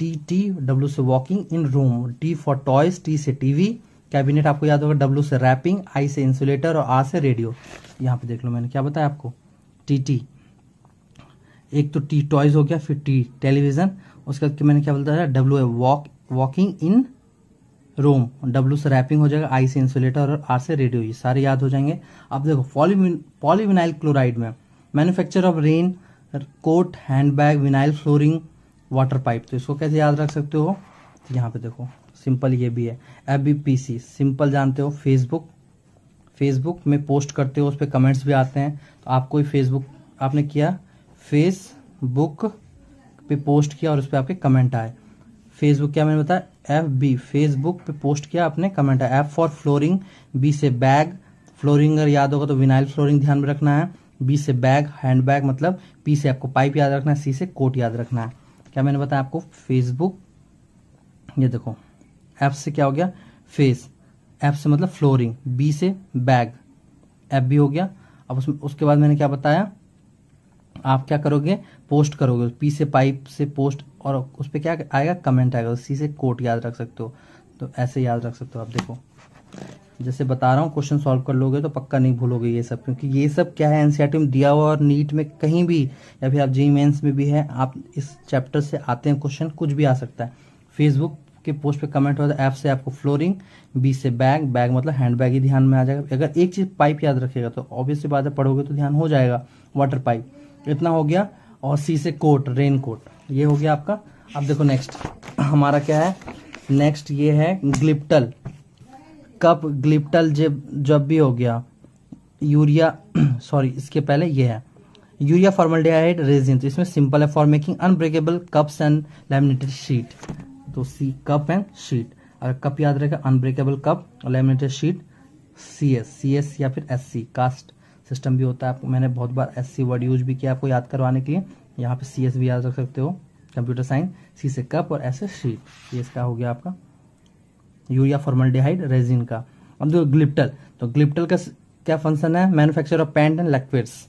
TT, W से walking in Rome, T for toys, T से टीवी, कैबिनेट आपको याद होगा, W से रैपिंग, I से इंसुलेटर और R से रेडियो। यहाँ पे देख लो मैंने क्या बताया आपको, TT, एक तो T टॉयज हो गया, फिर T टेलीविजन, उसके बाद मैंने क्या बताया, W है वॉकिंग इन रोम, डब्ल्यू से रैपिंग हो जाएगा, आई से इंसुलेटर और आर से रेडियो, ये सारे याद हो जाएंगे। अब देखो पॉलीविनाइल क्लोराइड में manufacture of raincoat, handbag, vinyl flooring, water pipe, तो इसको कैसे याद रख सकते हो, यहाँ पे देखो सिंपल ये भी है। FBPC सिंपल जानते हो, फेसबुक में पोस्ट करते हो, उस पर कमेंट्स भी आते हैं, तो आपको फेसबुक आपने किया, फेसबुक पे पोस्ट किया और उस पर आपके कमेंट आए। फेसबुक क्या मैंने बताया, FB फेसबुक पे पोस्ट किया आपने, कमेंट आया। F फॉर फ्लोरिंग, B से बैग, फ्लोरिंग अगर याद होगा तो विनाइल फ्लोरिंग ध्यान में रखना है। B से बैग, हैंडबैग मतलब, P से आपको पाइप याद रखना है, C से कोट याद रखना है। क्या मैंने बताया आपको, फेसबुक, ये देखो F से क्या हो गया, फेस, F से मतलब फ्लोरिंग, B से बैग, FB हो गया। अब उसके बाद मैंने क्या बताया, आप क्या करोगे, पोस्ट करोगे, P से पाइप से पोस्ट, और उस पर क्या आएगा, कमेंट आएगा, C से कोट याद रख सकते हो, तो ऐसे याद रख सकते हो आप। देखो जैसे बता रहा हूँ, क्वेश्चन सॉल्व कर लोगे तो पक्का नहीं भूलोगे ये सब, क्योंकि ये सब क्या है, एनसीईआरटी में दिया हुआ और नीट में कहीं भी, या फिर आप जेईई मेंस में भी है, आप इस चैप्टर से आते हैं क्वेश्चन, कुछ भी आ सकता है। फेसबुक के पोस्ट पे कमेंट होता है, F से आपको फ्लोरिंग, B से बैग मतलब हैंडबैग ही ध्यान में आ जाएगा। अगर एक चीज पाइप याद रखेगा तो ऑब्वियस सी बात है, पढ़ोगे तो ध्यान हो जाएगा, वाटर पाइप, इतना हो गया। और C से कोट, रेन कोट, ये हो गया आपका। अब देखो नेक्स्ट हमारा क्या है, नेक्स्ट ये है ग्लिप्टल, कप ग्लिप्टल जब भी हो गया, यूरिया सॉरी इसके पहले ये है यूरिया फॉर्मल्डिहाइड रेजिन, तो इसमें सिंपल है, for making unbreakable cups and laminated sheet, तो C कप एंड शीट, अगर कप याद रहेगा, अनब्रेकेबल कप और लैमिनेटेड शीट CS या फिर SC कास्ट सिस्टम भी होता है। आपको मैंने बहुत बार SC वर्ड यूज भी किया आपको याद करवाने के लिए, यहाँ पे CS भी याद रख सकते हो, कंप्यूटर साइंस, C से कप और S से शीट, ये इसका हो गया आपका यूरिया फॉर्मल्डिहाइड रेजिन का। अब देखो ग्लिप्टल, तो ग्लिप्टल का क्या फंक्शन है, मैन्युफैक्चर ऑफ पेंट एंड लैक्वेट्स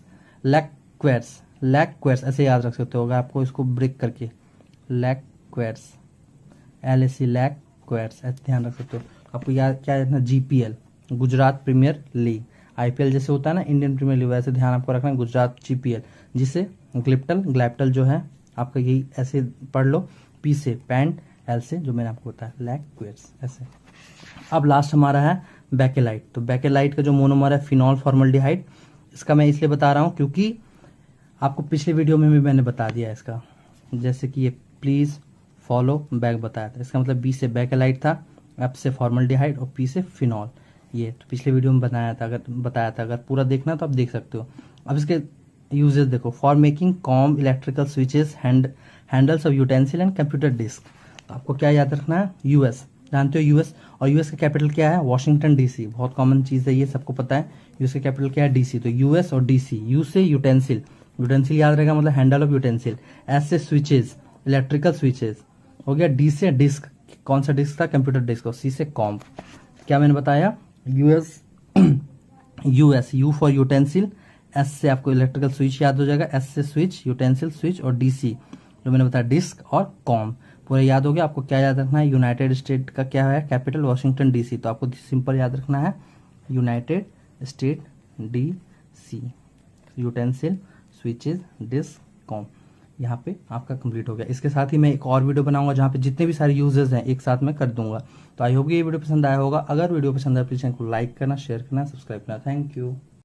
ऐसे याद रख सकते हो, अगर आपको इसको ब्रेक करके, लैक्वेट्स, LAC लैक्वेट्स ऐसे ध्यान रख सकते हो। आपको याद क्या है, GPL Gujarat premier league, IPL जैसे होता है ना इंडियन प्रीमियर लीग, वैसे ध्यान आपको रखना है, गुजरात GPL, जिसे ग्लिप्टल जो है आपका यही ऐसे पढ़ लो, P से पैंट, L से जो मैंने आपको बताया लैक्वेट्स ऐसे। अब लास्ट हमारा है बेकेलाइट, तो बेकेलाइट का जो मोनोमर है फिनॉल फॉर्मल्डिहाइड, इसका मैं इसलिए बता रहा हूँ क्योंकि आपको पिछले वीडियो में भी मैंने बता दिया इसका, जैसे कि ये प्लीज फॉलो बैक बताया था, इसका मतलब B से बेकेलाइट था, F से फॉर्मल्डिहाइड और P से फिनॉल, ये तो पिछले वीडियो में बताया था, अगर पूरा देखना तो आप देख सकते हो। अब इसके यूजेस देखो, for making comb, electrical switches, handles of utensil and computer disk, तो आपको क्या याद रखना है, US जानते हो US, और US का कैपिटल क्या है, वॉशिंगटन DC, बहुत कॉमन चीज है ये, सबको पता है। US का कैपिटल क्या है, DC, तो US और DC। U से यूटेंसिल याद रहेगा मतलब हैंडल ऑफ यूटेंसिल, S से स्विचेस, इलेक्ट्रिकल स्विचेस हो गया, D से डिस्क, कौन सा डिस्क था, कंप्यूटर डिस्क, और C से कॉम। क्या मैंने बताया, US U for utensil, S से आपको इलेक्ट्रिकल स्विच याद हो जाएगा, S से स्विच, यूटेंसिल स्विच, और DC जो मैंने बताया डिस्क और कॉम, पूरा याद हो गया। आपको क्या याद रखना है, यूनाइटेड स्टेट का क्या है कैपिटल, वॉशिंगटन DC, तो आपको सिंपल याद रखना है united state DC, utensil switches disk comb, यहाँ पे आपका कंप्लीट हो गया। इसके साथ ही मैं एक और वीडियो बनाऊंगा जहाँ पे जितने भी सारे यूजेस हैं एक साथ में कर दूंगा। तो आई होप ये वीडियो पसंद आया होगा, अगर वीडियो पसंद आया प्लीज चैनल को लाइक करना, शेयर करना, सब्सक्राइब करना। Thank you.